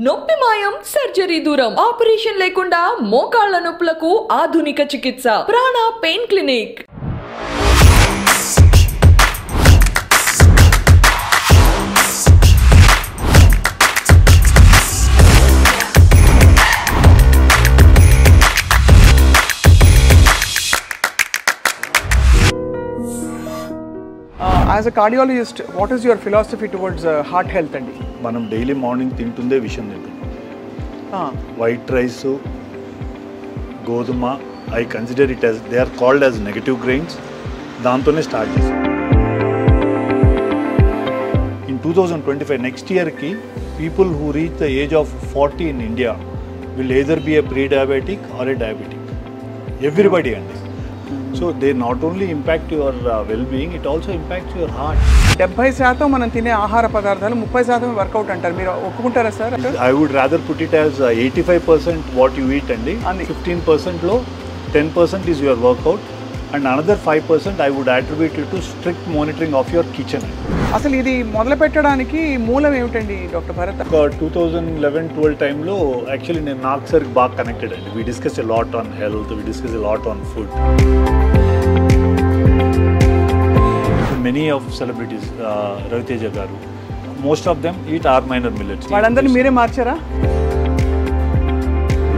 నొప్పి మాయం సర్జరీ దూరం ఆపరేషన్ లేకుండా మోకాళ్ల నొప్పులకు ఆధునిక చికిత్స ప్రాణ pain clinic. As a cardiologist, what is your philosophy towards heart health? And మనం డైలీ మార్నింగ్ తింటుందే విషయం తింటున్నాం. వైట్ రైస్, గోధుమ, I consider it as they are called as negative grains. దాంతోనే స్టార్ట్ చేసాం. ఇన్ 2025 నెక్స్ట్ ఇయర్కి people who reach the age of 40 in India will either be a pre diabetic or a diabetic. Everybody అండి. So they not only impact your well being, it also impacts your heart. 70% మనం తినే ఆహార పదార్థాలు 30% work out అంటారు. మీరు ఒప్పుకుంటారా sir? I would rather put it as 85% what you eat అండి. 15%లో 10% is your workout and another 5% I would attribute it to strict monitoring of your kitchen. అసలు ఇది మొదలు పెట్టడానికి మూలం ఏమిటండి డాక్టర్ భరత్? 2011-12 టైంలో యాక్చువల్లీ నేను నాకు సరికి బాగా కనెక్టెడ్ అండి. We discuss a lot on health, we discuss a lot on food. Many of celebrities, Ravi Teja గారు, most of them eat are minor millets. వాళ్ళందరినీ మీరే మార్చారా?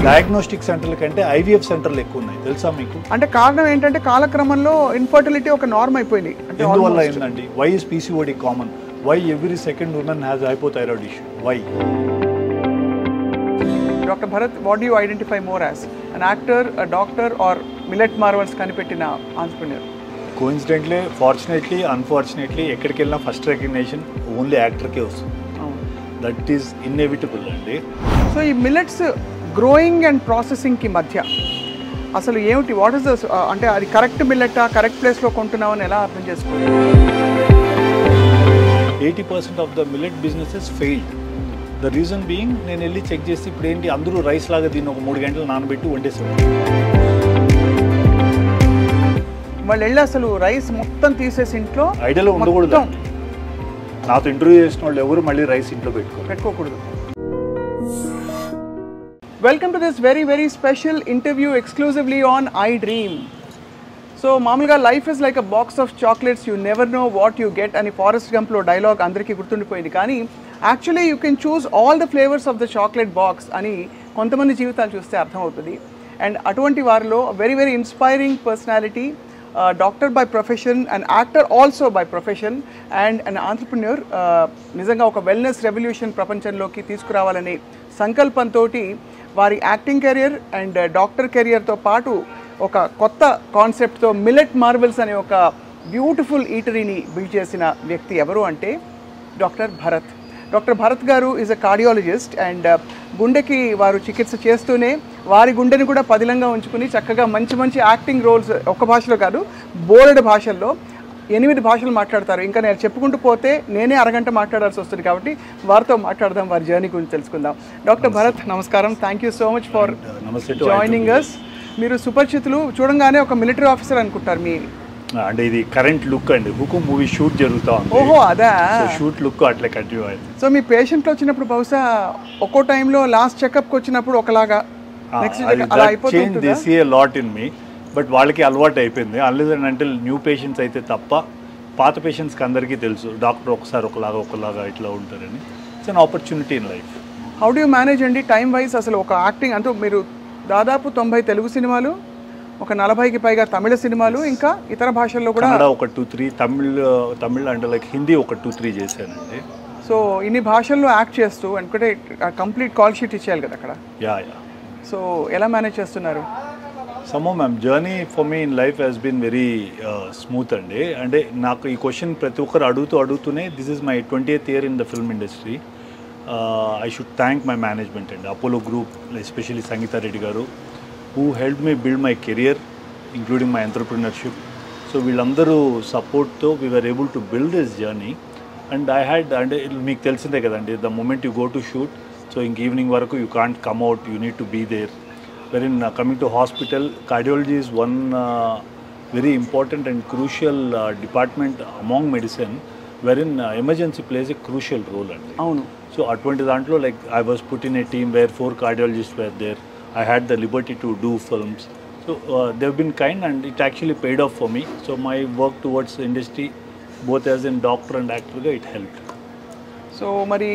డయాగ్నోస్టిక్ సెంటర్ల కంటే ఐవీఎఫ్ సెంటర్లు ఎక్కువ ఉన్నాయి, తెలుసా మీకు? అంటే కారణం ఏంటంటే కాలక్రమంలో ఇన్ఫర్టిలిటీ ఒక నార్మ్ అయిపోయింది. ఎందువల్ల ఏంటండి? Why is PCOD common? Why every second women has hypothyroid issue? Why? Doctor Bharat, what do you identify more as an actor, doctor or Millet Marvels కనిపెట్టిన ఆంట్రప్రెన్యూర్? కోఇన్సిడెంట్లీ, ఫార్చునేట్లీ, అన్ఫార్చునేట్లీ ఎక్కడికి వెళ్ళినా first recognition only యాక్టర్కే వస్తుంది. That is inevitable అండి. So ఈ millets growing and ప్రాసెసింగ్కి మధ్య అసలు ఏమిటి, వాట్ ఇస్ ద, అంటే అది కరెక్ట్ మిల్లెటా, కరెక్ట్ ప్లేస్లో కొంటున్నామని ఎలా అర్థం చేసుకోవాలి? 80% of the millet businesses failed. The reason being, నేను వెళ్ళి చెక్ చేసి ఇప్పుడు ఏంటి అందరూ రైస్ లాగా దీన్ని ఒక 3 గంటలు నానబెట్టి వండేసారు. వాళ్ళు వెళ్ళి అసలు రైస్ మొత్తం తీసేసి ఇంట్లో ఐడియాలో ఉండకూడదు. నాతో ఇంటర్వ్యూ చేసిన వాళ్ళు ఎవరు మళ్ళీ రైస్ ఇంట్లో పెట్టుకోకూడదు. Welcome to this very very special interview exclusively on iDream. So మామూలుగా life is like a box of chocolates, you never know what you get అని ఫారెస్ట్ గంప్లో డైలాగ్ అందరికీ గుర్తుండిపోయింది. కానీ actually you can choose all the flavours of the chocolate box అని కొంతమంది జీవితాలు చూస్తే అర్థమవుతుంది. అండ్ అటువంటి వారిలో very very inspiring personality, doctor by profession, an actor also by profession, and an entrepreneur. నిజంగా ఒక వెల్నెస్ రెవల్యూషన్ ప్రపంచంలోకి తీసుకురావాలనే సంకల్పంతో వారి యాక్టింగ్ కెరియర్ అండ్ డాక్టర్ కెరియర్తో పాటు ఒక కొత్త కాన్సెప్ట్తో మిల్లెట్ మార్వెల్స్ అనే ఒక బ్యూటిఫుల్ ఈటరీని బిల్డ్ చేసిన వ్యక్తి ఎవరు అంటే డాక్టర్ భరత్. డాక్టర్ భరత్ గారు ఈజ్ అ కార్డియాలజిస్ట్ అండ్ గుండెకి వారు చికిత్స చేస్తూనే వారి గుండెని కూడా పదిలంగా ఉంచుకుని చక్కగా మంచి మంచి యాక్టింగ్ రోల్స్ ఒక్క భాషలో కాదు బోలెడు భాషల్లో 8 భాషలు మాట్లాడతారు. ఇంకా నేను చెప్పుకుంటూ పోతే నేనే అరగంట మాట్లాడాల్సి వస్తుంది. కాబట్టి వారితో మాట్లాడదాం, వారి జర్నీ గురించి తెలుసుకుందాం. డాక్టర్ భరత్, నమస్కారం. Thank you so much for joining us. మీరు సుపరిచితులు, చూడంగానే ఒక మిలిటరీ ఆఫీసర్ అనుకుంటారు. మీ అంటే ఇది కరెంట్ లుక్ అండి, హుకుం మూవీ షూట్ జరుగుతా ఉంది. ఓహో, అదా షూట్ లుక్ అట్లా కంటిన్యూ అయింది. సో మీ పేషెంట్లు వచ్చినప్పుడు బహుశా ఒక్కో టైంలో లాస్ట్ చెకప్కి వచ్చినప్పుడు ఒకలాగా, అలా అయిపోతుంది. They see a lot in me, but వాళ్ళకి అలవాటు అయిపోయింది. Unless and until new patients అయితే తప్ప పాత పేషెంట్స్కి అందరికీ తెలుసు డాక్టర్ ఒకసారి ఒకలాగా ఇట్లా ఉంటారని. It's an opportunity in life. How do you manage అండి టైం వైజ్? అసలు ఒక యాక్టింగ్ అంటూ మీరు దాదాపు 90 తెలుగు సినిమాలు, ఒక 40కి పైగా తమిళ సినిమాలు, ఇంకా ఇతర భాషల్లో కూడా ఒక 2-3 తమిళ్ అంటే లైక్ హిందీ ఒక 2-3 చేశానండి. సో ఇన్ని భాషల్లో యాక్ట్ చేస్తూ అనుకుంటే కంప్లీట్ కాల్ షీట్ ఇచ్చేయాలి కదా అక్కడ. యా. సో ఎలా మేనేజ్ చేస్తున్నారు? సమ్మో ma'am, journey for me in life has been very smooth అండి. అంటే నాకు ఈ క్వశ్చన్ ప్రతి ఒక్కరు అడుగుతూనే this is my 20th year in the film industry. I should thank my management అండి, Apollo group, especially Sangeetha Reddy garu, who helped me build my career, including my entrepreneurship. So వీళ్ళందరూ సపోర్ట్తో we were able to build this journey. And I had, అంటే మీకు తెలిసిందే కదండి, the moment you go to shoot, so ఇంక evening వరకు you can't come out, you need to be there. Wherein coming to hospital, cardiology is one very important and crucial department among medicine, wherein emergency plays a crucial role. అవును. So అటువంటి దాంట్లో like I was put in a team where 4 cardiologists were there. I had the liberty to do films. So they've been kind and it actually paid off for me. So my work towards the industry, both as a doctor and actor, it helped. So మరి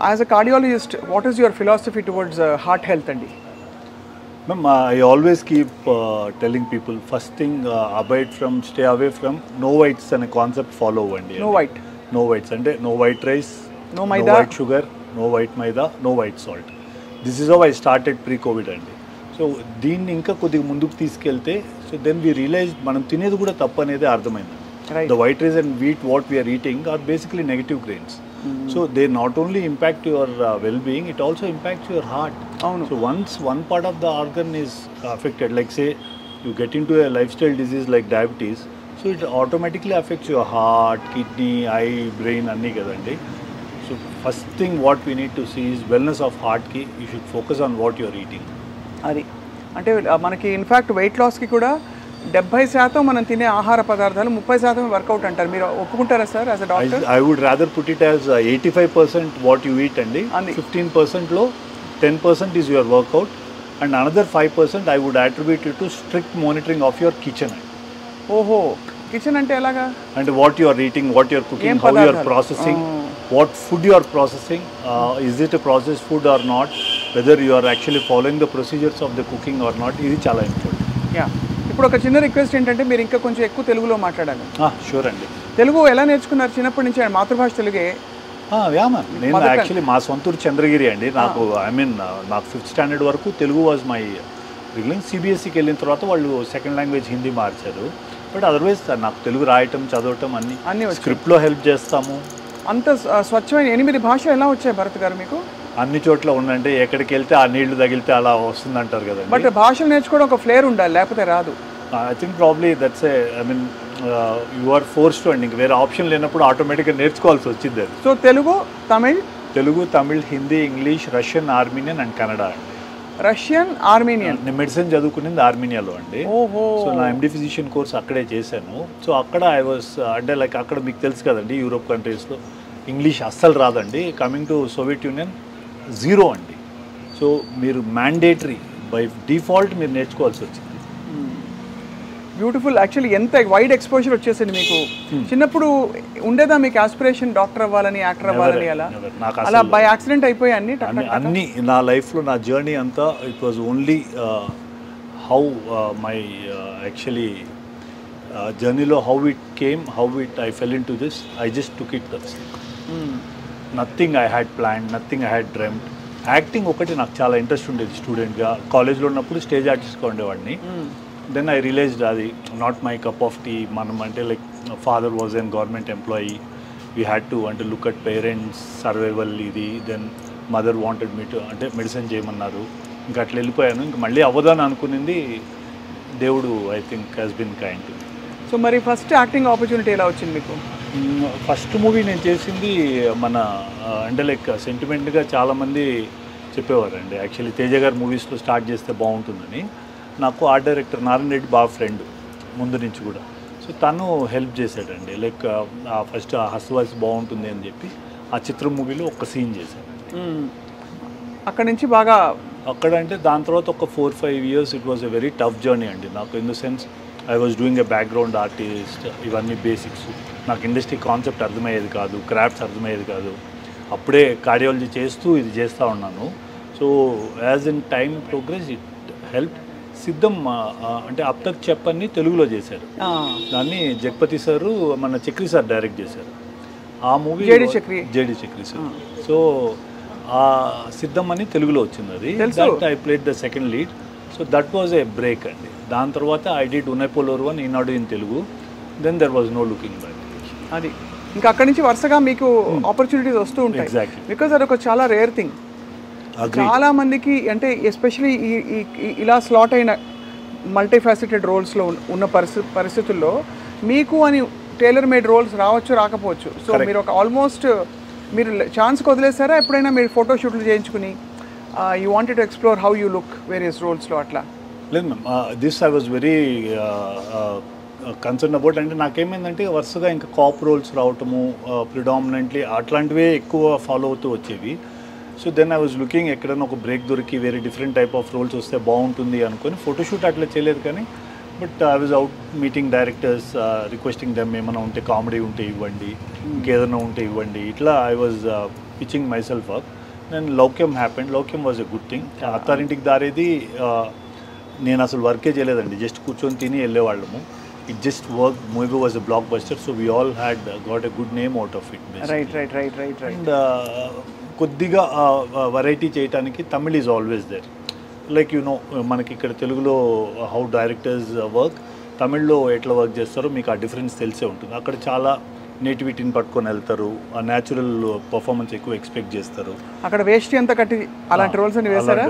as a cardiologist what is your philosophy towards heart health అండి? Ma'am, I always keep telling people, first thing, stay away from no whites and a concept follow andi. No white. No whites ante no white rice, no maida, no white sugar, no white maida, no white salt. This is how I started pre-COVID andi. So దీన్ని ఇంకా కొద్దిగా ముందుకు తీసుకెళ్తే so then we realise మనం తినేది కూడా తప్పు అనేది అర్థమైంది. The white rice and wheat what we are eating are basically negative grains. So they not only impact your well being, it also impacts your heart. So once one part of the organ is affected, like say you get into a lifestyle disease like diabetes, so it automatically affects your heart, kidney, eye, brain అన్నీ కదండి. So first thing what we need to see is wellness of హార్ట్కి you should focus on what your eating. అది అంటే మనకి in fact wait లాస్కి కూడా 70% మనం తినే ఆహార పదార్థాలు 30% వర్కౌట్ అంటారు. మీరు ఒప్పుకుంటారా sir as a doctor? I would rather put it as 85% what you eat అండి, 15%లో 10% is your workout and another 5% I would attribute it to strict monitoring of your kitchen. ఓహో, కిచెన్ అంటే ఎలాగా? అంటే what you are eating, what you are cooking, how you are processing, what food you are processing, is it a processed food or not, whether you are actually following the procedures of the cooking or not, ఇది చాలా important. Yeah, ఇప్పుడు ఒక చిన్న request ఏంటంటే మీరు ఇంకా కొంచెం ఎక్కువ తెలుగులో మాట్లాడాలి. షూర్ అండి. తెలుగు ఎలా నేర్చుకున్నారు? చిన్నప్పటి నుంచి మాతృభాష తెలుగే? యా మ్యామ్, నేను యాక్చువల్లీ మా సొంతూరు చంద్రగిరి అండి. నాకు నాకు 5th standard వరకు తెలుగు వాజ్ మై రిగ్లింగ్. సిబిఎస్ఈకి వెళ్ళిన తర్వాత వాళ్ళు సెకండ్ లాంగ్వేజ్ హిందీ మార్చారు. బట్ అదర్వైజ్ నాకు తెలుగు రాయటం, చదవటం అన్ని స్క్రిప్ట్లో హెల్ప్ చేస్తాము. అంత స్వచ్ఛమైన 8 భాషలు ఎలా వచ్చాయి భరత్ గారు మీకు? అన్ని చోట్ల ఉందంటే ఎక్కడికి వెళ్తే ఆ నీళ్లు తగిలితే అలా వస్తుంది అంటారు కదా. బట్ భాషలు నేర్చుకోవడం ఒక ఫ్లేర్ ఉండాలి, లేకపోతే రాదు. I think probably that's you are force to అండి. వేరే ఆప్షన్ లేనప్పుడు ఆటోమేటిక్గా నేర్చుకోవాల్సి వచ్చింది అది. So Telugu, Tamil, Hindi, English, Russian, Armenian and Kannada అండి. Russian, Armenian. నేను మెడిసిన్ చదువుకునేది ఆర్మీనియాలో అండి. సో నా ఎండి ఫిజిషియన్ కోర్స్ అక్కడే చేశాను. సో అక్కడ ఐ వాస్ అంటే లైక్ అక్కడ మీకు తెలుసు కదండి, యూరోప్ కంట్రీస్లో ఇంగ్లీష్ అస్సలు రాదండి. కమింగ్ టు సోవియట్ యూనియన్ 0 అండి. సో మీరు మ్యాండేటరీ బై డిఫాల్ట్ మీరు నేర్చుకోవాల్సి వచ్చింది. బ్యూటిఫుల్. యాక్చువల్లీ ఎంత వైడ్ ఎక్స్పోజర్ వచ్చేసింది మీకు. చిన్నప్పుడు ఉండేదా మీకు ఆస్పిరేషన్ డాక్టర్ అవ్వాలని, యాక్టర్ అవ్వాలని? అలా బై యాక్సిడెంట్ అయిపోయి అన్ని నా లైఫ్లో నా జర్నీ అంతా it was only how my actually జర్నీలో how it came, how it I fell in to this, I just took it. That's nothing I had plan, nothing I had dreamed. Acting ఒకటి నాకు చాలా interest ఉండేది. స్టూడెంట్గా కాలేజ్లో ఉన్నప్పుడు stage ఆర్టిస్ట్గా ఉండేవాడిని. దెన్ ఐ రియలైజ్డ్ అది not my cup of tea. మనం అంటే like father was an government employee, we had to అంటే లుక్ అట్ పేరెంట్స్ సర్వైవల్ ఇది. Then mother wanted me to అంటే మెడిసిన్ చేయమన్నారు. ఇంకా అట్లా వెళ్ళిపోయాను. ఇంకా మళ్ళీ అవ్వదని అనుకునింది, దేవుడు I think has been kind. So మరి ఫస్ట్ యాక్టింగ్ ఆపర్చునిటీ ఎలా వచ్చింది మీకు? ఫస్ట్ మూవీ నేను చేసింది మన అంటే లైక్ సెంటిమెంట్గా చాలామంది చెప్పేవారండి. యాక్చువల్లీ తేజ గారు మూవీస్లో స్టార్ట్ చేస్తే బాగుంటుందని. నాకు ఆర్ట్ డైరెక్టర్ నారాయణ రెడ్డి బాగా ఫ్రెండ్ ముందు నుంచి కూడా. సో తను హెల్ప్ చేశాడండి. లైక్ ఫస్ట్ ఆ హస్వాయిస్ బాగుంటుంది అని చెప్పి ఆ చిత్రం మూవీలో ఒక సీన్ చేశాను. అక్కడ నుంచి బాగా అక్కడ అంటే దాని తర్వాత ఒక 4-5 years it was a very tough journey అండి నాకు. In the sense I was doing a background artist, ఇవన్నీ బేసిక్స్. నాకు ఇండస్ట్రీ కాన్సెప్ట్ అర్థమయ్యేది కాదు, క్రాఫ్ట్స్ అర్థమయ్యేది కాదు. అప్పుడే కార్డియాలజీ చేస్తూ ఇది చేస్తూ ఉన్నాను. So as in time progress it help. సిద్ధం అంటే అప్ తక్ చెప్పని తెలుగులో చేశారు. దాన్ని జగపతి సారు మన చక్రి సార్ డైరెక్ట్ చేశారు. ఆ movie JD Chakri sir. So ఆ సిద్ధం అని తెలుగులో వచ్చింది అది. That I played the second lead. So that was a break అండి. దాని తర్వాత I did Unnaipol Oruvan Eenadu in Telugu. Then there was no looking back. అది ఇంకా అక్కడి నుంచి వరుసగా మీకు ఆపర్చునిటీస్ వస్తూ ఉంటాయి. బికాజ్ అది ఒక చాలా రేర్ థింగ్. చాలా మందికి అంటే ఎస్పెషలీ ఇలా స్లాట్ అయిన మల్టీఫాసెటెడ్ రోల్స్లో ఉన్న పరిస్థితుల్లో మీకు అని టైలర్ మేడ్ రోల్స్ రావచ్చు, రాకపోవచ్చు. సో మీరు ఒక ఆల్మోస్ట్ మీరు ఛాన్స్ వదిలేసారా ఎప్పుడైనా? మీరు ఫోటోషూట్లు చేయించుకుని you wanted to explore how you look various రోల్స్లో అట్లా? లేదు ma'am, this I was very concern about. అంటే నాకేమైందంటే వరుసగా ఇంకా కాప్ రోల్స్ రావటము ప్రిడామినెంట్లీ అట్లాంటివే ఎక్కువ ఫాలో అవుతూ వచ్చేవి. So then I was looking ఎక్కడైనా ఒక బ్రేక్ దొరికి వేరే డిఫరెంట్ టైప్ ఆఫ్ రోల్స్ వస్తే బాగుంటుంది అనుకొని ఫోటోషూట్ అట్లా చేయలేదు. కానీ but I was out meeting directors, requesting them ఏమైనా ఉంటే కామెడీ ఉంటే ఇవ్వండి, ఇంకేదైనా ఉంటే ఇవ్వండి. ఇట్లా I was pitching myself up. Then Loukyam happened. Loukyam was a good thing. Attarintiki Daredi నేను అసలు వర్కే చేయలేదండి, జస్ట్ కూర్చొని తిని వెళ్ళేవాళ్ళము. It just work. Movie was a blockbuster. So we all had got a good name out of it. And కొద్దిగా variety చేయడానికి Tamil is always there. Like you know, మనకి ఇక్కడ తెలుగులో హౌ డైరెక్టర్స్ వర్క్, తమిళ్లో ఎట్లా వర్క్ చేస్తారో మీకు ఆ డిఫరెన్స్ తెలిసే ఉంటుంది. అక్కడ చాలా నేటివిటీని పట్టుకొని వెళ్తారు, ఆ న్యాచురల్ పర్ఫార్మెన్స్ ఎక్కువ ఎక్స్పెక్ట్ చేస్తారు. అక్కడ వేస్ట్ అంతా కట్టి అలాంటి రోల్స్ అని వేస్తారా?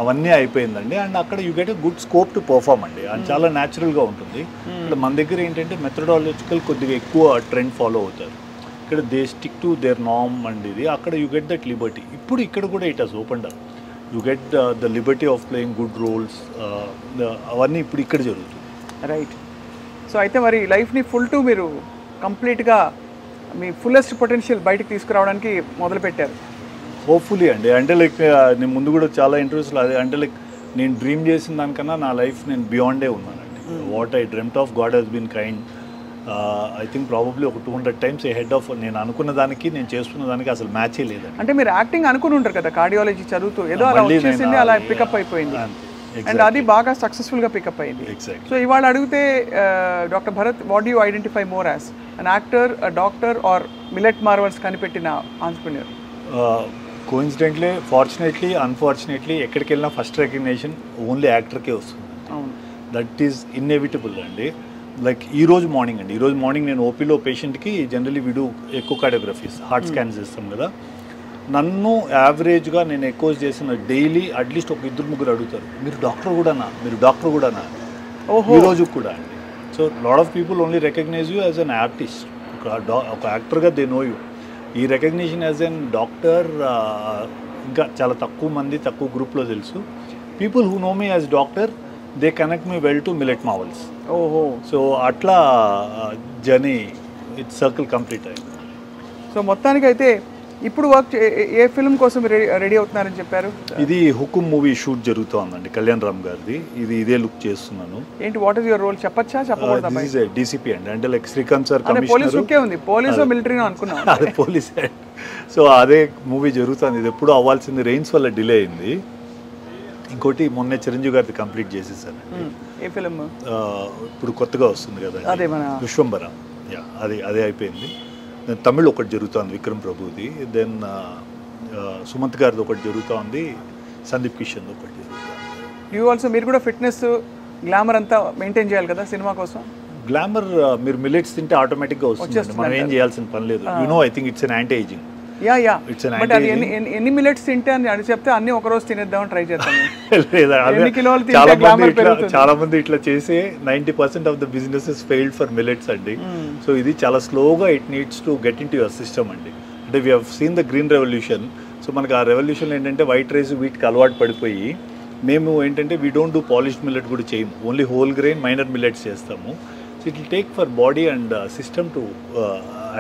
అవన్నీ అయిపోయిందండి. అండ్ అక్కడ you get a good scope to perform అండి. అది చాలా న్యాచురల్గా ఉంటుంది. ఇక్కడ మన దగ్గర ఏంటంటే మెథడాలజికల్ కొద్దిగా ఎక్కువ ట్రెండ్ ఫాలో అవుతారు. ఇక్కడ they stick to their norm and ఇది. అక్కడ యూ గెట్ దట్ లిబర్టీ. ఇప్పుడు ఇక్కడ కూడా it has opened up. You get the liberty of playing good roles. అవన్నీ ఇప్పుడు ఇక్కడ జరుగుతుంది. రైట్. సో అయితే మరి లైఫ్ని ఫుల్ టు మీరు కంప్లీట్గా మీ ఫుల్లెస్ట్ పొటెన్షియల్ బయటకు తీసుకురావడానికి మొదలుపెట్టారు. హోప్ఫుల్లీ అండి. అంటే లైక్ నేను ముందు కూడా చాలా ఇంటర్వ్యూస్లో అదే అంటే లైక్ నేను డ్రీమ్ చేసిన దానికన్నా నా లైఫ్ నేను బియాండే ఉన్నానండి. What I dreamed of, God has been kind. I think probably ఒక 200 times హెడ్ ఆఫ్ నేను అనుకున్న దానికి నేను చేస్తున్న దానికి అసలు మ్యాచే లేదండి. అంటే మీరు యాక్టింగ్ అనుకుని ఉంటారు కదా, కార్డియాలజీ చదువుతూ ఏదో అలా వచ్చేసింది, అలా పికప్ అయిపోయింది. అండ్ అది బాగా సక్సెస్ఫుల్గా పికప్ అయింది. ఎగ్జాక్ట్లీ. సో ఇవాళ అడిగితే doctor Bharat, what you identify more as an actor, doctor or Millet Marvels కనిపెట్టిన ఆంట్రప్రెన్యూర్? కోఇన్సిడెంట్లీ, ఫార్చునేట్లీ, అన్ఫార్చునేట్లీ ఎక్కడికి వెళ్ళినా ఫస్ట్ రికగ్నిషన్ ఓన్లీ యాక్టర్కే వస్తుంది. అవును. దట్ ఈస్ ఇన్ఎవిటబుల్ అండి. లైక్ ఈరోజు మార్నింగ్ నేను ఓపీలో పేషెంట్కి జనరలీ వీడు ఎక్కువ కార్డియోగ్రఫీస్, హార్ట్ స్కాన్స్ చేస్తాం కదా. నన్ను యావరేజ్గా నేను ఎక్కువ చేసిన డైలీ అట్లీస్ట్ ఒక 2-3 అడుగుతారు, మీరు డాక్టర్ కూడానా ఈరోజు కూడా అండి. So lot of people only recognise you as an artist. ఒక యాక్టర్గా దే నో యూ. ఈ రికగ్నిషన్ యాజ్ అన్ డాక్టర్ ఇంకా చాలా తక్కువ గ్రూప్లో తెలుసు. People who know me as doctor, they connect me well to Millet Marvels. ఓహో. సో అట్లా జర్నీ ఇట్స్ సర్కిల్ కంప్లీట్ అయింది. సో మొత్తానికైతే ఇప్పుడు వర్క్ ఏ ఫిల్మ్ కోసం రెడీ అవుతున్నారని చెప్పారు? ఇది హుకుమ్ మూవీ షూట్ జరుగుతోందండి, కళ్యాణ్ రామ్ గారిది. ఇదే లుక్ చేస్తున్నాను. ఏంటి, వాట్ ఇస్ యువర్ రోల్ చెప్పచ్చా, చెప్పకూడదా? డీసీపీ అండి. అంటే లైక్ శ్రీకాంత్ సార్ పోలీస్ లుక్కే ఉంది. పోలీసు మిలిటరీనో అనుకున్నా. అదే పోలీస్. సో అదే మూవీ జరుగుతుంది. ఇది ఎప్పుడు అవ్వాల్సింది, రెయిన్స్ వల్ల డిలే అయింది. ఇంకోటి మొన్నే చిరంజీవి గారిది కంప్లీట్ చేసేసాను. A film? ఇప్పుడు కొత్తగా వస్తుంది కదా, అదే మన విశ్వంబర. అదే అయిపోయింది. దెన్ తమిళ్ ఒకటి జరుగుతుంది, విక్రమ్ ప్రభుది. దెన్ సుమంత్ గారిది ఒకటి జరుగుతుంది, సందీప్ కిషన్ ఒకటి జరుగుతుంది. యూ ఆల్సో, మీరు కూడా ఫిట్నెస్ గ్లామర్ అంతా మెయింటైన్ చేయాలి కదా సినిమా కోసం. గ్లామర్ మీరు మిల్లెట్స్ తింటే ఆటోమేటిక్గా వస్తుంది, మనం ఏం చేయాల్సిన పని లేదు. You know, I think it's an anti ageing. But అది ఎన్ని మిల్లెట్స్ తింటే అని చెప్తే అన్ని ఒక రోజు తినేద్దామని ట్రై చేస్తాను. చాలా మంది ఇట్లా చేసే 90% of the businesses failed for millets అండి. సో ఇది చాలా స్లోగా it needs to get in to your system అండి. అంటే we have seen the green revolution. So మనకి ఆ రెవల్యూషన్ ఏంటంటే వైట్ రైస్ వీటికి అలవాటు పడిపోయి మేము ఏంటంటే we don't do polished millet కూడా చేయము, only whole grain minor millets చేస్తాము. So it will take for body and system to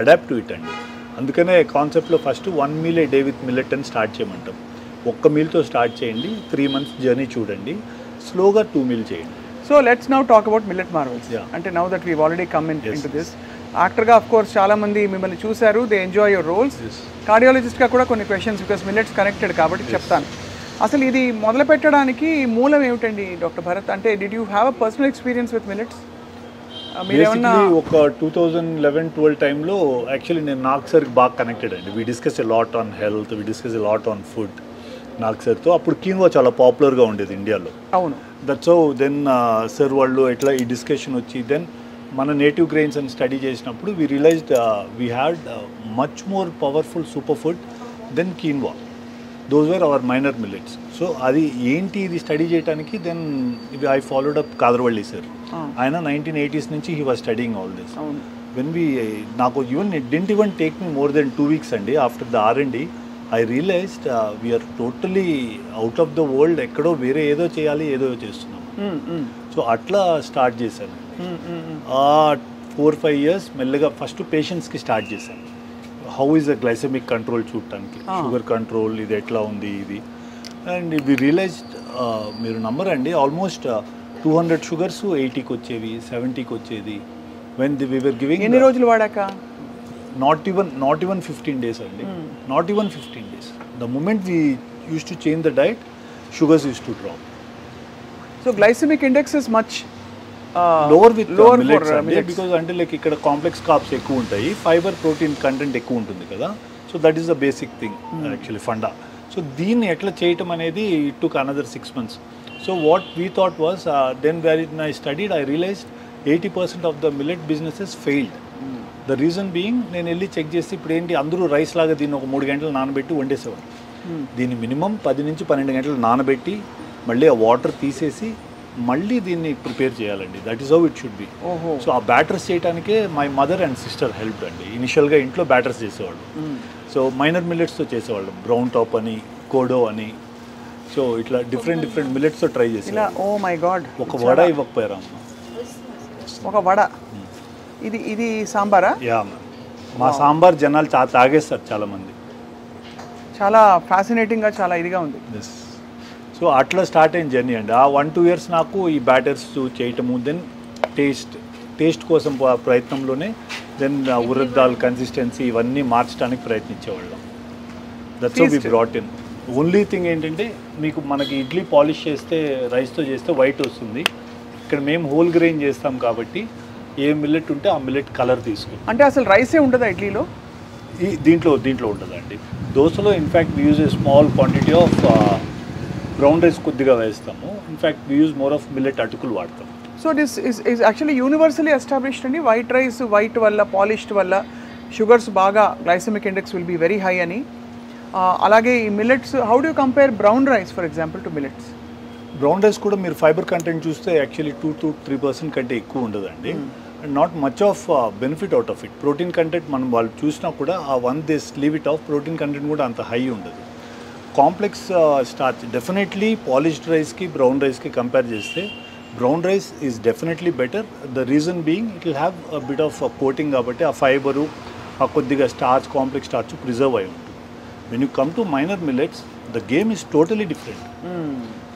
adapt to it అండి. అందుకనే కాన్సెప్ట్లో first 1 meal a day with millet అని స్టార్ట్ చేయమంటాం. ఒక్క మీల్తో స్టార్ట్ చేయండి, 3 months జర్నీ చూడండి, స్లోగా 2 meals చేయండి. So let's now talk about millet marvels. అంటే now that we already come in to this, యాక్టర్గా ఆఫ్ కోర్స్ చాలా మంది మిమ్మల్ని చూశారు, దే ఎంజాయ్ యువర్ రోల్స్. కార్డియాలజిస్ట్గా కూడా కొన్ని క్వశ్చన్స్, బికాస్ మిల్లెట్స్ కనెక్టెడ్ కాబట్టి చెప్తాను. అసలు ఇది మొదలు పెట్టడానికి మూలం ఏమిటండి డాక్టర్ భరత్? అంటే did you have a personal experience with millets? ఒక 2011-12 టైంలో యాక్చువల్లీ నేను నాగ్ సార్కి బాగా కనెక్టెడ్ అండి. We discuss a lot on health, we discuss a lot on food Nag సార్తో. అప్పుడు కీన్వా చాలా పాపులర్గా ఉండేది ఇండియాలో. అవును. దట్స్ హౌ దెన్ సార్ వాళ్ళు ఎట్లా ఈ డిస్కషన్ వచ్చి దెన్ మన నేటివ్ గ్రెయిన్స్ అని స్టడీ చేసినప్పుడు we realized we had much more powerful super food then quinoa. Those were our minor millets. So అది ఏంటి ఇది స్టడీ చేయడానికి then I followed up Khadar Valli sir. ఆయన 1980s నుంచి he was studying all this. When నాకు it didn't even take me more than 2 weeks అండి. After the R&D I realized we are totally out of the world. ఎక్కడో వేరే ఏదో చేయాలి, ఏదో చేస్తున్నాం. సో అట్లా స్టార్ట్ చేశాను. 4-5 years మెల్లగా ఫస్ట్ పేషెంట్స్కి స్టార్ట్ చేశాను. How is the glycemic control చూడటానికి, షుగర్ కంట్రోల్ ఇది ఎట్లా ఉంది ఇది. అండ్ వి రియలైజ్డ్, మీరు నమ్మరండి, ఆల్మోస్ట్ 200 షుగర్స్ 80కి వచ్చేవి, 70కి వచ్చేది. When we were giving. ఎన్ని రోజులు వాడాక? నాట్ ఈవెన్ 15 days అండి. Not even 15 days. The moment we use to change the diet, sugars use to drop. So glycemic index is much lower with millets అండి, because అంటే like ఇక్కడ complex carbs ఎక్కువ ఉంటాయి, fibre protein content ఎక్కువ ఉంటుంది కదా. So that is the basic thing actually funda. సో దీన్ని ఎట్లా చేయటం అనేది it took another 6 months. So what we thought was, then when I studied I realised 80% of the millet businesses failed. The reason being, నేను వెళ్ళి check చేసి ఇప్పుడు ఏంటి అందరూ రైస్ లాగా దీన్ని ఒక 3 గంటలు నానబెట్టి వండేసేవారు. దీన్ని మినిమం 10 నుంచి 12 గంటలు నానబెట్టి మళ్ళీ ఆ వాటర్ తీసేసి మళ్ళీ దీన్ని ప్రిపేర్ చేయాలండి. That is how it should be. So ఆ బ్యాటర్స్ చేయడానికే my mother and sister help అండి. ఇనిషియల్గా ఇంట్లో బ్యాటర్స్ చేసేవాళ్ళు. సో మైనర్ మిల్లెట్స్తో చేసేవాళ్ళు, బ్రౌన్ టాప్ అని, కోడో అని. సో ఇట్లా డిఫరెంట్ మిల్లెట్స్తో ట్రై చేసేవాళ్ళు. ఓ మై గాడ్, ఒక వడ ఇవ్వకపోయారా? ఒక వడ. ఇది సాంబారా? యా, మా సాంబార్ జనాలు తాగేస్తారు చాలామంది. చాలా ఫ్యాసినేటింగ్గా, చాలా ఇదిగా ఉంది. సో అట్లా స్టార్ట్ అయిన జర్నీ అండి. ఆ 1-2 years నాకు ఈ బ్యాటర్స్ చేయటము, దెన్ టేస్ట్ కోసం ప్రయత్నంలోనే దెన్ ఉరద్ దాల్ కన్సిస్టెన్సీ ఇవన్నీ మార్చడానికి ప్రయత్నించేవాళ్ళం. That's how we brought in. Only thing ఏంటంటే, మీకు మనకి ఇడ్లీ పాలిష్ చేస్తే రైస్తో చేస్తే వైట్ వస్తుంది. ఇక్కడ మేము హోల్ గ్రెయిన్ చేస్తాం కాబట్టి ఏ మిల్లెట్ ఉంటే ఆ మిల్లెట్ కలర్ తీసుకుంటాం. అంటే అసలు రైసే ఉంటుందా ఇడ్లీలో? దీంట్లో ఉంటుందండి. దోశలో in fact we use a small quantity of brown rice కొద్దిగా వేస్తాము. In fact we use more of millet అటుకులు వాడతాం. So this is actually universally established అండి. వైట్ రైస్, వైట్ వల్ల, పాలిష్డ్ వల్ల షుగర్స్ బాగా, glycemic index will be very high అని. అలాగే ఈ millets, how do compare brown rice for example to millets? Brown rice కూడా మీరు ఫైబర్ కంటెంట్ చూస్తే యాక్చువల్లీ 2-3% కంటే ఎక్కువ ఉండదండి. And not much of benefit out of it. Protein content మనం వాళ్ళు చూసినా కూడా ఆ one this leave it of, protein content కూడా అంత హై ఉండదు. కాంప్లెక్స్ స్టార్చ్ డెఫినెట్లీ పాలిష్డ్ రైస్కి బ్రౌన్ రైస్కి కంపేర్ చేస్తే brown rice is definitely better. The reason being it will have a bit of coating కాబట్టి ఆ ఫైబరు, ఆ కొద్దిగా స్టార్చ్, కాంప్లెక్స్ స్టార్చ్ ప్రిజర్వ్ అయి ఉంటుంది. When you come to minor millets, the game is totally different.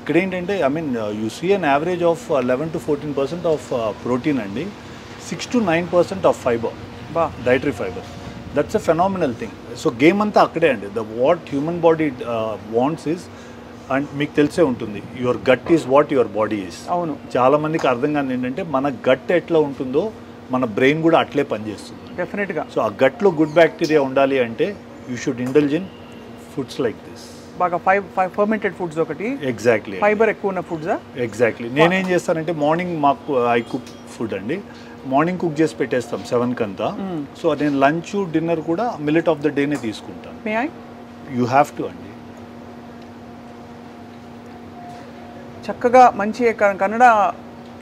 ఇక్కడ ఏంటంటే, I mean you see an average of 11-14% of protein అండి, 6-9% of fibre, dietary fibre. That's a phenomenal thing. So game అంతా అక్కడే అండి. The what human body wants is, and మీకు తెలిసే ఉంటుంది, your gut is what your body is. అవును, చాలామందికి అర్థం కాదు ఏంటంటే, మన గట్ ఎట్లా ఉంటుందో మన బ్రెయిన్ కూడా అట్లే పనిచేస్తుంది డెఫినెట్గా. సో ఆ గట్లో గుడ్ బ్యాక్టీరియా ఉండాలి అంటే you should indulge in foods like this. బాగా ఫర్మెంటెడ్ ఫుడ్స్ ఒకటి, ఎగ్జాక్ట్లీ ఫైబర్ ఎక్కువ ఉన్న ఫుడ్స్. ఎగ్జాక్ట్లీ. నేనేం చేస్తానంటే, మార్నింగ్ మాకు ఐ కుక్ ఫుడ్ అండి, మార్నింగ్ కుక్ చేసి పెట్టేస్తాం 7 అంతా. సో నేను లంచ్, డిన్నర్ కూడా మిల్లెట్ ఆఫ్ ద డేనే తీసుకుంటాను. యూ హ్యావ్ టు అండి. చక్కగా మంచి కన్నడ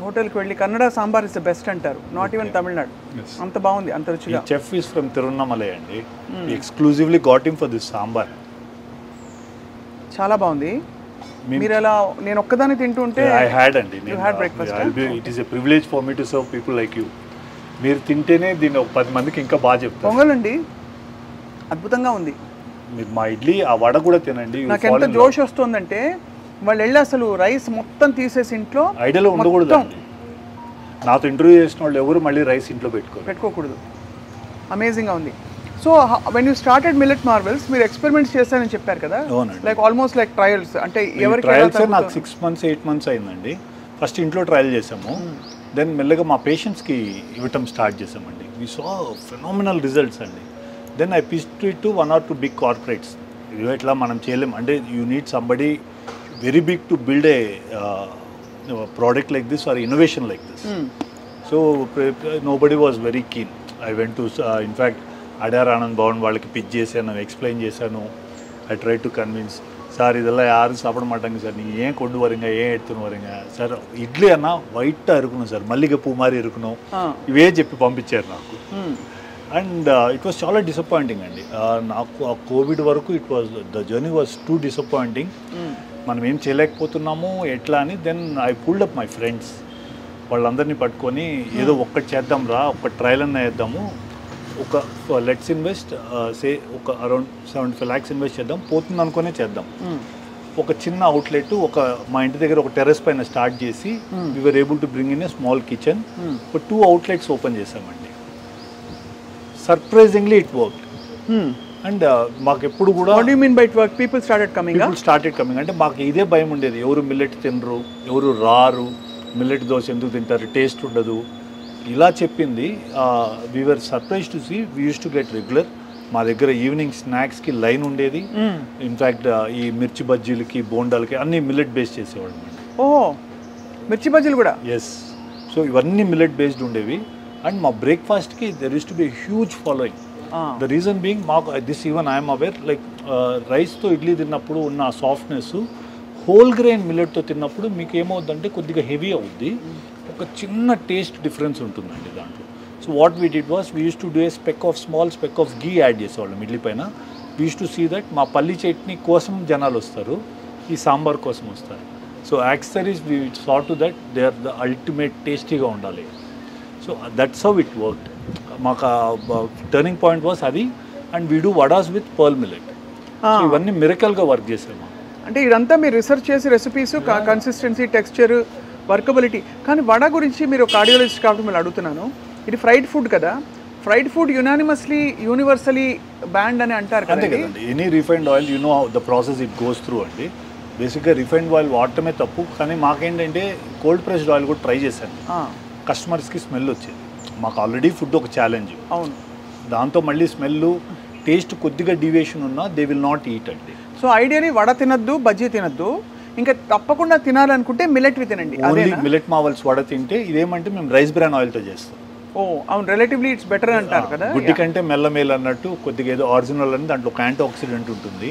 హోటల్కి వెళ్ళి Kannada sambar is the best అంటారు, నాట్ ఈవెన్ తమిళనాడు. అంత బాగుంది, అంత రుచిగా. చెఫ్ ఈస్ ఫ్రమ్ తిరువన్నమలై అండి. Exclusively got him for this sambar. చాలా బాగుంది. మీరు ఎలా, నేను ఒక్కదాన్ని తింటుంటే ఐ హ్యాడ్ అండి. Breakfast. It is a privilege for me to serve people like you. మీరు తింటేనే దీన్ని ఒక 10 మందికి ఇంకా బాగా చెప్తారు. పొంగల్ అండి అద్భుతంగా ఉంది. మీరు మా ఇడ్లీ ఆ వడ కూడా తినండి. నాకు ఎంత జోష్ వస్తుందంటే, వాళ్ళు వెళ్ళి అసలు రైస్ మొత్తం తీసేసి ఇంట్లో ఐడియాలో ఉండకూడదు. నాతో ఇంటర్వ్యూ చేసిన వాళ్ళు ఎవరు మళ్ళీ రైస్ ఇంట్లో పెట్టుకోకూడదు. అమేజింగ్గా ఉంది. So when you started millet Marvel's, మీరు ఎక్స్పెరిమెంట్స్ చేస్తారని చెప్పారు కదా, లైక్ ఆల్మోస్ట్ లైక్ ట్రయల్స్. అంటే ఎవరికి ట్రయల్స్ నాకు 6 months 8 months అయిందండి. ఫస్ట్ ఇంట్లో ట్రయల్ చేసాము, దెన్ మెల్లగా మా పేషెంట్స్కి ఇవ్వటం స్టార్ట్ చేసామండి. వీ సా ఫెనామినల్ రిజల్ట్స్ అండి. Then I pitched it to 1 or 2 big corporates. ఇవి ఎట్లా మనం చేయలేం అంటే, you need somebody very big to build a product like this or innovation like this. So nobody was very keen. I went to in fact Adyar Anand Bhavan వాళ్ళకి pitch చేశాను, explain చేశాను. I try to convince sir இதெல்லாம் யாரும் சாப்பிட மாட்டாங்க sir, நீங்கள் ஏன் கொண்டு வரீங்க, ஏன் எடுத்துன்னு வரீங்க సార్, ఇడ్లీ అన్నా వైట్గా இருக்கணும் సార్, మల్లిగ పువ్వు మారి இருக்கணும், ఇవే చెప్పి పంపించారు నాకు. అండ్ ఇట్ వాస్ చాలా డిసప్పాయింటింగ్ అండి నాకు. ఆ కోవిడ్ వరకు it was the journey was too disappointing. మనం ఏం చేయలేకపోతున్నాము ఎట్లా అని. Then I pulled up my friends, వాళ్ళందరినీ పట్టుకొని ఏదో ఒక్కటి చేద్దాం రా, ఒక్క ట్రయల్ అన్న వేద్దాము, ఒక లెట్స్ ఇన్వెస్ట్ సే ఒక అరౌండ్ 75 lakhs ఇన్వెస్ట్ చేద్దాం, పోతుంది అనుకునే చేద్దాం. ఒక చిన్న అవుట్లెట్ మా ఇంటి దగ్గర ఒక టెర్రస్ పైన స్టార్ట్ చేసి we were able to bring in a small kitchen, ఒక 2 outlets ఓపెన్ చేసామండి. Surprisingly it work. అండ్ మాకు ఎప్పుడు కూడా what do you mean by it work? People started coming. అంటే మాకు ఇదే భయం ఉండేది, ఎవరు మిల్లెట్ తినరు, ఎవరు రారు, మిల్లెట్ దోశ ఎందుకు తింటారు, టేస్ట్ ఉండదు, ఇలా చెప్పింది. We were surprise to see we use to get regular. మా దగ్గర ఈవినింగ్ స్నాక్స్కి లైన్ ఉండేది. ఇన్ఫ్యాక్ట్ ఈ మిర్చి బజ్జీలకి, బోండాలకి అన్నీ మిల్లెట్ బేస్ చేసేవాళ్ళం. ఓహో, మిర్చి బజ్జీలు కూడా? ఎస్. సో ఇవన్నీ మిల్లెట్ బేస్డ్ ఉండేవి. అండ్ మా బ్రేక్ఫాస్ట్కి there used to be huge following. The reason being మాకు this even I'm aware, like రైస్తో ఇడ్లీ తిన్నప్పుడు ఉన్న సాఫ్ట్నెస్ హోల్ గ్రెయిన్ మిల్లెట్తో తిన్నప్పుడు మీకు ఏమవుద్దంటే కొద్దిగా హెవీ అవుద్ది, ఒక చిన్న టేస్ట్ డిఫరెన్స్ ఉంటుందండి దాంట్లో. So what we did was we use to do a small spec of ghee add చేసేవాళ్ళం ఇడ్లీ పైన. We use to see that మా పల్లి చట్నీ కోసం జనాలు వస్తారు, ఈ సాంబార్ కోసం వస్తారు. So accessories we saw to that they are the ultimate టేస్టీగా ఉండాలి. So that's how it worked. మాకు టర్నింగ్ పాయింట్ వాస్ అది. And we do vadas with pearl millet. So ఇవన్నీ మిరకల్గా వర్క్ చేసాము. అంటే ఇదంతా మీరు రీసెర్చ్ చేసి రెసిపీస్, కన్సిస్టెన్సీ, టెక్స్చర్, వర్కబిలిటీ. కానీ వడ గురించి మీరు కార్డియాలజిస్ట్ కాబట్టి మీరు అడుగుతున్నాను, ఇది ఫ్రైడ్ ఫుడ్ కదా, ఫ్రైడ్ ఫుడ్ యూనివర్సలీ బ్యాండ్ అని అంటారు అంతే కదండి. Any refined oil you know the process it goes through అండి. బేసిక్గా రిఫైన్డ్ ఆయిల్ వాడటమే తప్పు, కానీ మాకేంటంటే కోల్డ్ ప్రెస్డ్ ఆయిల్ కూడా ట్రై చేశాను. కస్టమర్స్కి స్మెల్ వచ్చేది. మాకు ఆల్రెడీ ఫుడ్ ఒక ఛాలెంజ్. అవును. దాంతో మళ్ళీ స్మెల్, టేస్ట్ కొద్దిగా డీవియేషన్ ఉన్నా దే విల్ నాట్ ఈట్ అండి. సో ఐడియాని వడ తినద్దు, బజ్జీ తినద్దు, ఇంకా తప్పకుండా తినాలనుకుంటే మిల్లెట్వి తినండి. ఓన్లీ మిల్లెట్ మావల్స్ వడ తింటే ఇదేమంటే మేము రైస్ బ్రాన్ ఆయిల్తో చేస్తాం. ఓ అవును, రిలేటివ్లీ ఇట్స్ బెటర్ అంటారు కదా. గుడ్డి కంటే మెల్లమేల్ అన్నట్టు కొద్దిగా ఏదో ఒరిజినల్ అని దాంట్లో ఒక యాంటీ ఆక్సిడెంట్ ఉంటుంది.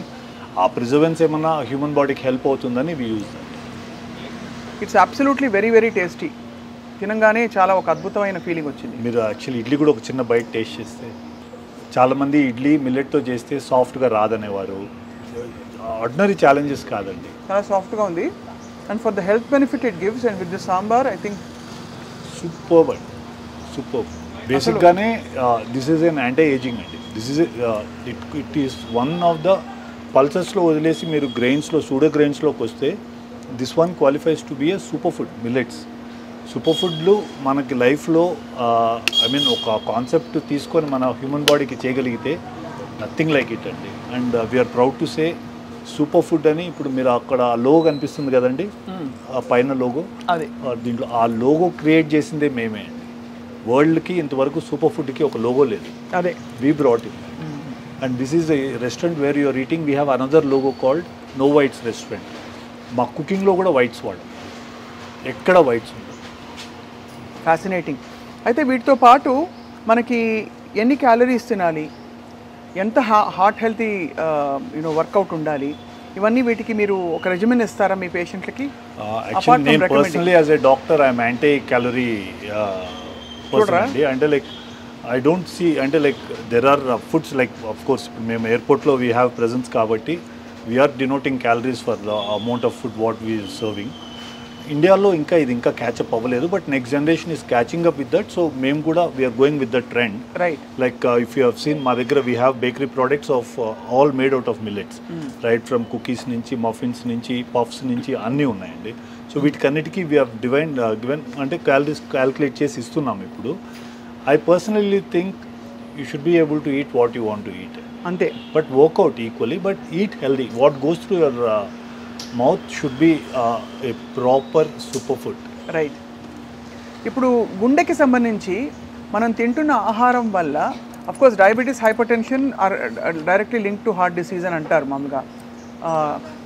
ఆ ప్రిజర్వెన్స్ ఏమన్నా హ్యూమన్ బాడీకి హెల్ప్ అవుతుందని we use that. It's absolutely very very tasty. తినగానే చాలా ఒక అద్భుతమైన ఫీలింగ్ వచ్చింది. మీరు యాక్చువల్లీ ఇడ్లీ కూడా ఒక చిన్న బైట్ టేస్ట్ చేస్తే, చాలామంది ఇడ్లీ మిల్లెట్తో చేస్తే సాఫ్ట్గా రాదనేవారు. ఆర్డినరీ ఛాలెంజెస్ కాదండి, చాలా సాఫ్ట్గా ఉంది. And for the health benefit it gives, and with the sambar I think superb అండి, సూపర్బ్. బేసిక్గానే this is an anti ageing అండి. This is it is one of the పల్సెస్లో వదిలేసి మీరు గ్రెయిన్స్లో, సూడో గ్రెయిన్స్లోకి వస్తే this one qualifies to be a super food. Millets super ఫుడ్లు మనకి లైఫ్లో ఐ మీన్ ఒక కాన్సెప్ట్ తీసుకొని మన హ్యూమన్ బాడీకి చేయగలిగితే నథింగ్ లైక్ ఇట్ అండి. And we're proud to say super food అని. ఇప్పుడు మీరు అక్కడ లోగో కనిపిస్తుంది కదండి, ఆ పైన లోగో, అదే దీంట్లో ఆ లోగో క్రియేట్ చేసిందే మేమే అండి. వరల్డ్కి ఇంతవరకు సూపర్ ఫుడ్కి ఒక లోగో లేదు, అదే we brought it. And this is a restaurant where you're eating, we have another logo called no whites restaurant. మా కుకింగ్లో కూడా వైట్స్ వాడడం, ఎక్కడ వైట్స్ ఉండవు. ఫ్యాసినేటింగ్. అయితే వీటితో పాటు మనకి ఎన్ని క్యాలరీస్ తినాలి, ఎంత హార్ట్ హెల్తీ వర్కౌట్ ఉండాలి, ఇవన్నీ వీటికి మీరు ఒక రెజిమెన్ ఇస్తారా మీ పేషెంట్లకి? యాక్చువల్లీ నేను personally as a doctor I'm anti calorie person అండి. అంటే లైక్ ఐ డోంట్ సీ, అంటే like there are foods like of course మేము ఎయిర్పోర్ట్లో వీ హ్యావ్ ప్రెజెన్స్ కాబట్టి we're denoting calories for the amount of food what we serving. ఇండియాలో ఇంకా ఇది ఇంకా క్యాచప్ అవ్వలేదు, but next generation is catching up with that. So మేము కూడా we're going with the trend. Right. Like if you have seen మా దగ్గర we have bakery products of all made out of millets, right from cookies నుంచి, muffins నుంచి, puffs నుంచి అన్నీ ఉన్నాయండి. సో వీటికన్నిటికీ వీ హ్యావ్ గివెన్ అంటే క్యాలరీస్ క్యాల్కులేట్ చేసి ఇస్తున్నాం ఇప్పుడు. I personally think you should be able to eat what you want to eat, అంతే. But workout equally, but eat healthy. What goes through your mouth should be a proper super food. Right. ఇప్పుడు గుండెకి సంబంధించి మనం తింటున్న ఆహారం వల్ల of course diabetes, hyper tension are directly link to heart disease అని అంటారు మామూలుగా.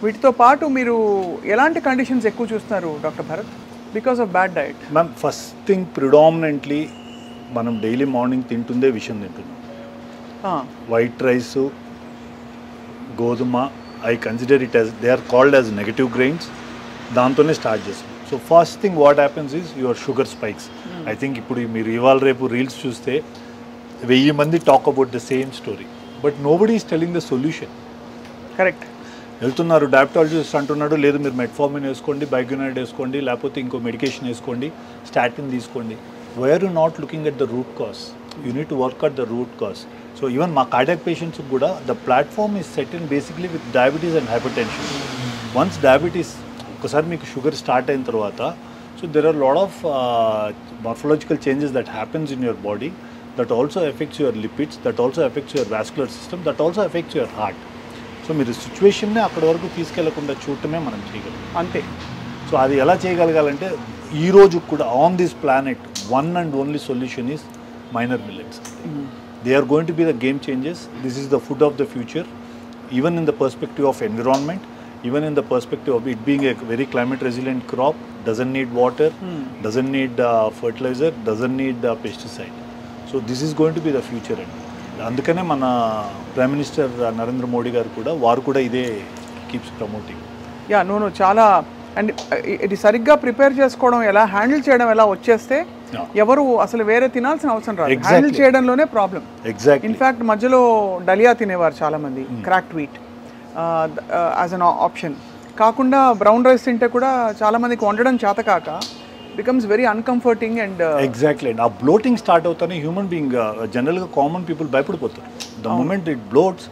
వీటితో పాటు మీరు ఎలాంటి కండిషన్స్ ఎక్కువ చూస్తున్నారు doctor Bharat because of bad diet? Ma'am, first thing predominantly మనం డైలీ మార్నింగ్ తింటుందే విషయం తింటున్నాం. వైట్ రైసు, గోధుమ, I consider it as they are called as negative grains. దాంతోనే స్టార్ట్ చేస్తాం. So first thing what happens is your sugar spikes. I think ఇప్పుడు మీరు ఇవాళ రేపు రీల్స్ చూస్తే 1000 మంది talk about the same story, but nobody is telling the solution. Correct. వెళ్తున్నారు, diabetologist అంటున్నాడు లేదు మీరు మెట్ఫార్మిన్ వేసుకోండి, బైగ్యునైడ్ వేసుకోండి, లేకపోతే ఇంకో మెడికేషన్ వేసుకోండి, స్టాటిన్ తీసుకోండి. Why are you not looking at the root cause? You need to work at the root cause. So even మా కార్డియాక్ పేషెంట్స్కి కూడా the platform is set in basically with diabetes and hypertension. Once diabetes ఒకసారి మీకు sugar start అయిన తర్వాత, so there are lot of morphological changes that happens in your body that also affects your lipids, that also affects your vascular system, that also affects your heart. So మీరు సిచ్యువేషన్నే అక్కడి వరకు తీసుకెళ్లకుండా చూడటమే మనం చేయగలం అంతే. So అది ఎలా చేయగలగాలంటే ఈ రోజు కూడా on this planet one and only solution is minor millets. They are going to be the game changes. This is the food of the future, even in the perspective of environment, even in the perspective of it being a very climate resilient crop, doesn't need water, doesn't need fertilizer, doesn't need pesticide. So this is going to be the future. అందుకనే మన prime minister Narendra Modi గారు కూడా వారు కూడా ఇదే keeps promoting. Yeah no చాలా. And ఇది సరిగ్గా ప్రిపేర్ చేసుకోవడం ఎలా, హ్యాండిల్ చేయడం ఎలా వచ్చేస్తే ఎవరు అసలు వేరే తినాల్సిన అవసరం రాదు. హ్యాండిల్ చేయడంలోనే ప్రాబ్లం. ఎగ్జాక్ట్లీ. ఇన్ఫ్యాక్ట్ మధ్యలో డలియా తినేవారు చాలామంది, cracked wheat as an option. కాకుండా బ్రౌన్ రైస్ తింటే కూడా చాలామందికి వండడం చేత కాక becomes very uncomforting. And exactly అండి. ఆ బ్లోటింగ్ స్టార్ట్ అవుతానే హ్యూమన్ బీయింగ్ జనరల్గా కామన్ పీపుల్ భయపడిపోతారు. The moment it bloats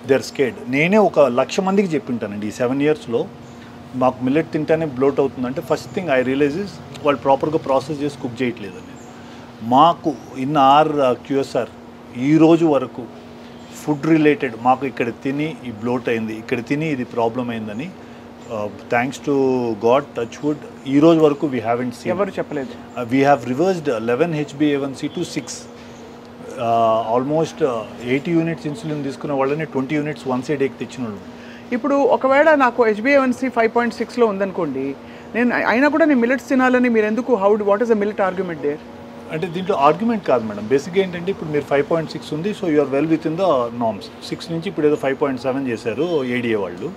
they are scared. నేనే 1,00,000 మందికి చెప్పింటానండి ఈ 7 yearsలో మాకు మిల్లెట్ తింటేనే బ్లోట్ అవుతుందంటే first thing I realize is వాళ్ళు ప్రాపర్గా ప్రాసెస్ చేసి కుక్ చేయట్లేదు అనేది. మాకు ఇన్ ఆర్ QSR ఈ రోజు వరకు ఫుడ్ రిలేటెడ్ మాకు ఇక్కడ తిని ఈ బ్లోట్ అయింది, ఇక్కడ తిని ఇది ప్రాబ్లం అయిందని thanks to God touch wood ఈ రోజు వరకు వీ హ్యావెంట్ సీన్. ఎవరు చెప్పలేదు. We have reversed 11 HbA1c to 6. Almost 80 units insulin తీసుకున్న వాళ్ళని 20 units వన్స్ ఏ డేకి తెచ్చిన వాళ్ళు. ఇప్పుడు ఒకవేళ నాకు HbA1c 5.6లో ఉందనుకోండి, నేను అయినా కూడా నేను మిల్లెట్స్ తినాలని మీరు ఎందుకు, what is the millet argument there? అంటే దీంట్లో ఆర్గ్యుమెంట్ కాదు మేడం. బేసిక్గా ఏంటంటే ఇప్పుడు మీరు 5.6 ఉంది, so you're well within the norms. 6 నుంచి ఇప్పుడు ఏదో 5.7 చేశారు ADA వాళ్ళు.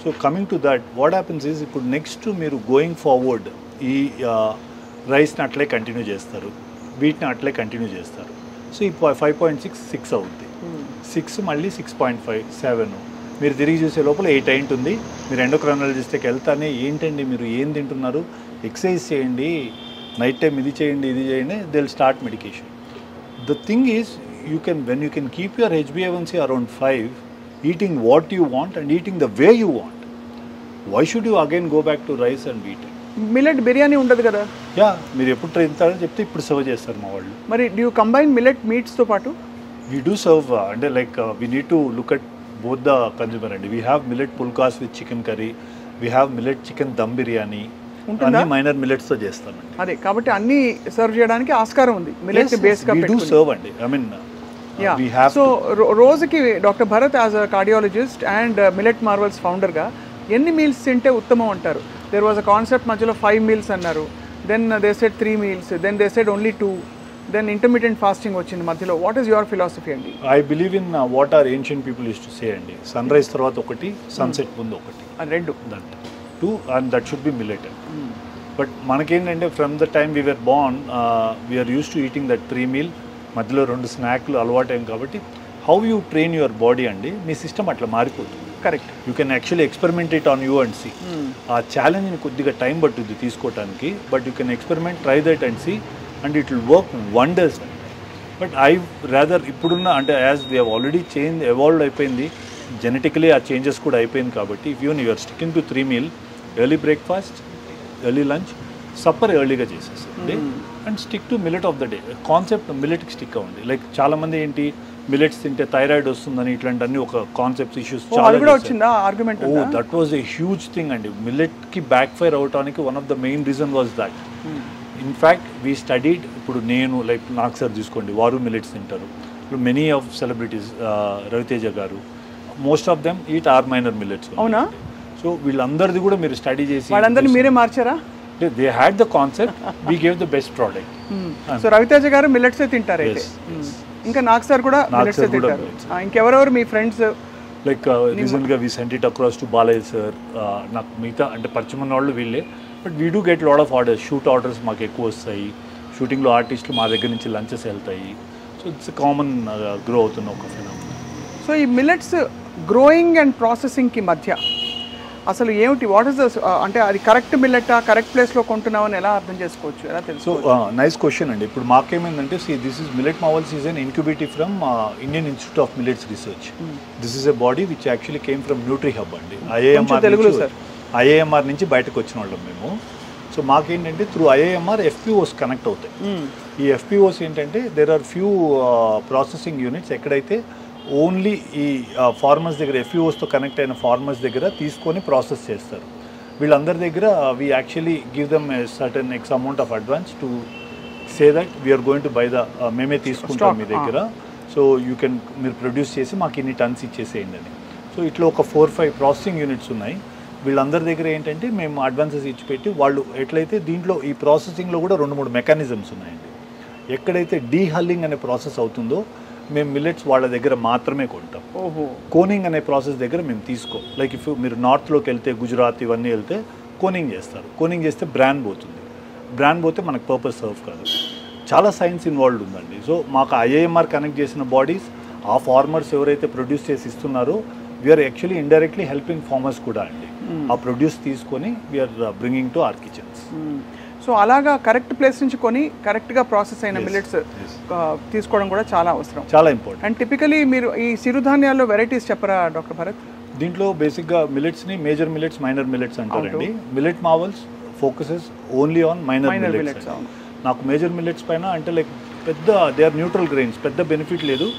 So coming to that what happens is ఇప్పుడు నెక్స్ట్ మీరు గోయింగ్ ఫార్వర్డ్ ఈ రైస్ని అట్లే కంటిన్యూ చేస్తారు, వీటిని అట్లే కంటిన్యూ చేస్తారు. సో ఈ 5.6 6 అవుద్ది, 6 మళ్ళీ 6.5 7 మీరు తిరిగి చూసే లోపల 8 అయింటుంది. మీరు ఎండోక్రైనాలజిస్ట్కి వెళ్తానే ఏంటండి మీరు ఏం తింటున్నారు, ఎక్సర్సైజ్ చేయండి, నైట్ టైం ఇది చేయండి ఇది చేయండి, they will start medication. The thing is when you can keep your HbA1c around 5, eating what you want and eating the way you want, why should you again go back to rice and wheat? Millet biryani ఉండదు కదా. Yeah మీరు ఎప్పుడు తింటారని చెప్తే ఇప్పుడు serve చేస్తారు మా వాళ్ళు. మరి డూ యూ కంబైన్ మిల్లెట్ మీట్స్తో పాటు? వీ డూ సర్వ్ అంటే like we need to look at both the consumer అండి. We have millet phulkas with chicken curry, we have millet chicken dum biryani, అన్ని మైనర్ మిల్లెట్స్తో చేస్తామండి. అదే కాబట్టి అన్ని సర్వ్ చేయడానికి ఆస్కారం ఉంది మిల్లెట్ బేస్గా పెట్టుకుని. సర్వ్ అండి. ఐ మీన్ సో రోజుకి doctor Bharat as a cardiologist and millet marvels ఫౌండర్గా ఎన్ని మీల్స్ తింటే ఉత్తమం అంటారు? దేర్ వాజ్ అ కాన్సెప్ట్ మధ్యలో 5 meals అన్నారు, then they said 3 meals, then they said only 2, then intermediate fasting వచ్చింది మధ్యలో. వాట్ ఈస్ యువర్ ఫిలాసఫీ అండి? I believe in what are ancient people use to say అండి, sun rise తర్వాత ఒకటి, sunset ముందు ఒకటి, రెండు that 2 and that should be millet. But మనకేంటంటే from the time we were born we are use to eating that 3 meal, మధ్యలో 2 స్నాక్లు అలవాటైంది. కాబట్టి how you train your body అండి, మీ సిస్టమ్ అట్లా మారిపోతుంది. Correct. You can actually experiment it on you and see. ఆ ఛాలెంజ్ని కొద్దిగా టైం పట్టుద్ది తీసుకోవడానికి, but you can experiment, try that and see, and it will work wonders. But I rather ఇప్పుడున్న అంటే as we have already evolve అయిపోయింది genetically, ఆ changes కూడా అయిపోయింది. కాబట్టి if you you're sticking to 3 meal, early breakfast, early lunch, supper ఎర్లీగా చేసేసండి, and stick to millet of the day. Concept మిల్లెట్కి stick అవ్వండి. లైక్ చాలామంది ఏంటి మిల్లెట్స్ తింటే థైరాయిడ్ వస్తుందని ఇట్లాంటి అన్ని ఒక కాన్సెప్ట్స్ ఇష్యూస్ చాలా వచ్చిందా argument? That was A huge thing అండి. మిల్లెట్కి బ్యాక్ ఫైర్ అవడానికి one of the main reason was that. In fact we studied, ఇప్పుడు నేను లైక్ నాకు సార్ తీసుకోండి, వారు మిల్లెట్స్ తింటారు. ఇప్పుడు మెనీ ఆఫ్ సెలబ్రిటీస్, రవితేజ గారు, most of them eat are minor millets. అవునా? సో వీళ్ళందరిది కూడా మీరు స్టడీ చేసి వాళ్ళందరినీ మీరే మార్చారా? They had the concept, we gave the best product. So Ravi Teja గారు మిల్లెట్సే తింటారు అయితే. ఇంకా నాకు సార్ కూడా మిల్లెట్సే తింటారు. ఇంకెవరెవరు మీ ఫ్రెండ్స్? లైక్ రీసెంట్గా we sent it across to Balayya sir. నాకు మిగతా అంటే పరిచయం ఉన్న వాళ్ళు వీళ్ళే. But we do get lot of orders, shoot orders మాకు ఎక్కువ వస్తాయి. షూటింగ్లో ఆర్టిస్టులు మా దగ్గర నుంచి లంచెస్ వెళ్తాయి. సో ఇట్స్ కామన్ గ్రో అవుతున్న ఒక ఫినామినా. సో ఈ మిల్లెట్స్ గ్రోయింగ్ అండ్ ప్రాసెసింగ్కి మధ్య అసలు ఏమిటి వాట్ ఇస్ ద అంటే అది కరెక్ట్ మిల్లెటా కరెక్ట్ ప్లేస్లో కొంటున్నామని ఎలా అర్థం చేసుకోవచ్చు ఎలా తెలుసు? సో నైస్ క్వశ్చన్ అండి. ఇప్పుడు మాకేమైందంటే this is millet marvels is an incubative from Indian institute of millets research. This is a body which actually came from nutri hub అండి. ఐఏఎంఆర్ నుంచి బయటకు వచ్చిన వాళ్ళం మేము. సో మాకేంటంటే త్రూ ఐఏఎంఆర్ ఎఫ్పిఓస్ కనెక్ట్ అవుతాయి. ఈ ఎఫ్పిఓస్ ఏంటంటే there are few processing units ఎక్కడైతే ఓన్లీ ఈ ఫార్మర్స్ దగ్గర ఎఫ్ఈఓస్తో కనెక్ట్ అయిన ఫార్మర్స్ దగ్గర తీసుకొని ప్రాసెస్ చేస్తారు. వీళ్ళందరి దగ్గర we actually give them a certain x amount of advance to say that we're going to buy మేమే తీసుకుంటాం మీ దగ్గర, సో యూ కెన్ మీరు ప్రొడ్యూస్ చేసి మాకు ఇన్ని టన్స్ ఇచ్చేసేయండి అని. సో ఇట్లా ఒక 4-5 ప్రాసెసింగ్ యూనిట్స్ ఉన్నాయి. వీళ్ళందరి దగ్గర ఏంటంటే మేము అడ్వాన్సెస్ ఇచ్చి పెట్టి వాళ్ళు ఎట్లయితే దీంట్లో ఈ ప్రాసెసింగ్లో కూడా 2-3 మెకానిజమ్స్ ఉన్నాయండి. ఎక్కడైతే డీహల్లింగ్ అనే ప్రాసెస్ అవుతుందో మేము మిల్లెట్స్ వాళ్ళ దగ్గర మాత్రమే కొంటాం. కోనింగ్ అనే ప్రాసెస్ దగ్గర మేము తీసుకో. లైక్ ఇఫ్ మీరు నార్త్లోకి వెళ్తే గుజరాత్ ఇవన్నీ వెళ్తే కోనింగ్ చేస్తారు. కోనింగ్ చేస్తే బ్రాండ్ పోతుంది. బ్రాండ్ పోతే మనకు పర్పస్ సర్వ్ కాదు. చాలా సైన్స్ ఇన్వాల్వ్డ్ ఉందండి. సో మాకు ఐఏఎంఆర్ కనెక్ట్ చేసిన బాడీస్ ఆ ఫార్మర్స్ ఎవరైతే ప్రొడ్యూస్ చేసి ఇస్తున్నారో we're actually indirectly helping farmers కూడా అండి. ఆ ప్రొడ్యూస్ తీసుకొని we're bringing to our kitchens. So అలాగా కరెక్ట్ ప్లేస్ నుంచి కొని కరెక్ట్గా ప్రాసెస్ అయిన మిల్లెట్స్ తీసుకోవడం కూడా చాలా అవసరం, చాలా ఇంపార్టెంట్. అండ్ టిపికలీ మీరు ఈ చిరుధాన్యాల్లో వెరైటీస్ చెప్పరా డాక్టర్ భరత్? దీంట్లో బేసిక్గా మిల్లెట్స్ని మేజర్ మిల్లెట్స్, మైనర్ మిల్లెట్స్ అంటారండి. Millet Marvels focuses only on minor millets. నాకు మేజర్ మిల్లెట్స్ పైన అంటే లైక్ పెద్ద దే ఆర్ న్యూట్రల్ గ్రెయిన్స్, పెద్ద బెనిఫిట్ లేదు.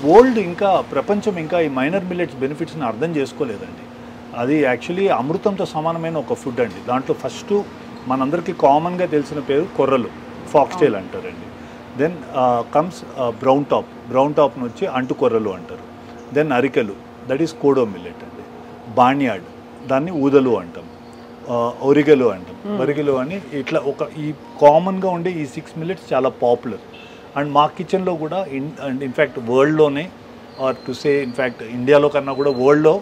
వరల్డ్ ఇంకా ప్రపంచం ఇంకా ఈ మైనర్ మిల్లెట్స్ బెనిఫిట్స్ని అర్థం చేసుకోలేదండి. అది యాక్చువల్లీ అమృతంతో సమానమైన ఒక ఫుడ్ అండి. దాంట్లో ఫస్ట్ మనందరికీ కామన్గా తెలిసిన పేరు కొర్రలు, ఫాక్స్టైల్ అంటారండి. దెన్ కమ్స్ బ్రౌన్ టాప్ను వచ్చి అంటు కొర్రలు అంటారు. దెన్ అరికెలు, దట్ ఈస్ కోడో మిల్లెట్ అండి. బాణ్యాడ్, దాన్ని ఊదలు అంటాం. ఒరిగెలు అంటాం, ఒరిగెలు అని ఇట్లా ఒక ఈ కామన్గా ఉండే ఈ 6 మిల్లెట్స్ చాలా పాపులర్. అండ్ మా కిచెన్లో కూడా ఇన్ఫ్యాక్ట్ వరల్డ్లోనే ఆర్ టు సే ఇన్ఫ్యాక్ట్ ఇండియాలో కన్నా కూడా వరల్డ్లో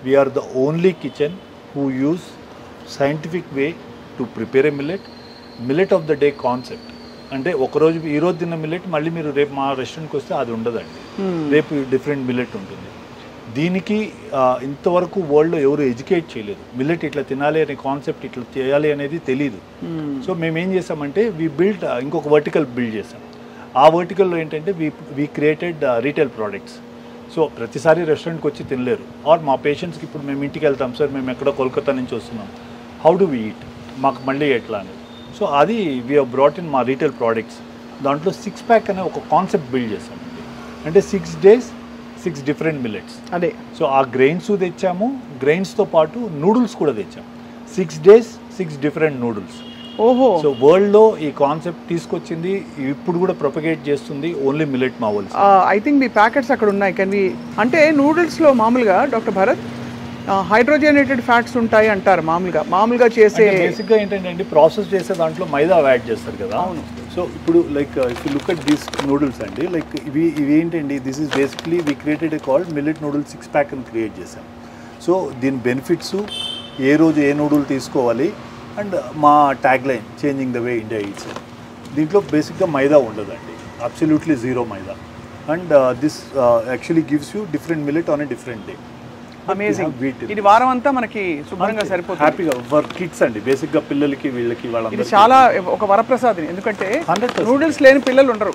we are the only kitchen who use scientific way to prepare a millet of the day concept. అంటే ఒకరోజు ఈరోజు తిన్న మిల్లెట్ మళ్ళీ మీరు రేపు మా రెస్టారెంట్కి వస్తే అది ఉండదండి. రేపు డిఫరెంట్ మిల్లెట్ ఉంటుంది. దీనికి ఇంతవరకు వరల్డ్లో ఎవరు ఎడ్యుకేట్ చేయలేదు. మిల్లెట్ ఇట్లా తినాలి అనే కాన్సెప్ట్, ఇట్లా చేయాలి అనేది తెలీదు. సో మేము ఏం చేసామంటే ఇంకొక వర్టికల్ బిల్డ్ చేసాం. ఆ వర్టికల్లో ఏంటంటే we created retail products. So ప్రతిసారి రెస్టారెంట్కి వచ్చి తినలేరు. ఆర్ మా పేషెంట్స్కి ఇప్పుడు మేము ఇంటికి వెళ్తాం, సార్ మేము ఎక్కడో కోల్కతా నుంచి వస్తున్నాం, హౌ డు వీ ఈట్, మాకు మళ్ళీ ఎట్లా అని. సో అది వీ హ్యావ్ బ్రాట్ ఇన్ మా రీటైల్ ప్రోడక్ట్స్. దాంట్లో 6 ప్యాక్ అనే ఒక కాన్సెప్ట్ బిల్డ్ చేసామండి. అంటే 6 days 6 డిఫరెంట్ మిల్లెట్స్. అదే. సో ఆ గ్రెయిన్స్ తెచ్చాము, గ్రెయిన్స్తో పాటు నూడిల్స్ కూడా తెచ్చాము. 6 days 6 డిఫరెంట్ నూడిల్స్. ఓహో. సో వరల్డ్లో ఈ కాన్సెప్ట్ తీసుకొచ్చింది, ఇప్పుడు కూడా ప్రొపగేట్ చేస్తుంది only millet Marvel's. I think me packets అక్కడ ఉన్నాయి. అంటే నూడిల్స్లో మామూలుగా డాక్టర్ భరత్ హైడ్రోజనేటెడ్ ఫ్యాట్స్ ఉంటాయి అంటారు మామూలుగా చేసే. బేసిక్గా ఏంటంటే ప్రాసెస్ చేసే దాంట్లో మైదా యాడ్ చేస్తారు కదా. అవును. సో ఇప్పుడు like if you look at these noodles అండి, లైక్ ఇవి ఏంటండి, this is basically we created a called millet noodles 6 pack అని క్రియేట్ చేశాం. సో దీని బెనిఫిట్స్, ఏ రోజు ఏ నూడిల్ తీసుకోవాలి, అండ్ మా tag line changing the way India eats. దీంట్లో బేసిక్గా మైదా ఉండదండి, absolutely zero maida. And this actually gives you different millet on a different day. Amazing. ఇది వారం అంతా మనకి శుభ్రంగా సరిపోతుంది. హ్యాపీగా ఫర్ కిడ్స్ అండి, బేసిక్గా పిల్లలకి వీళ్ళకి ఇది చాలా ఒక వరప్రసాదం. ఎందుకంటే నూడిల్స్ లేని పిల్లలు ఉండరు.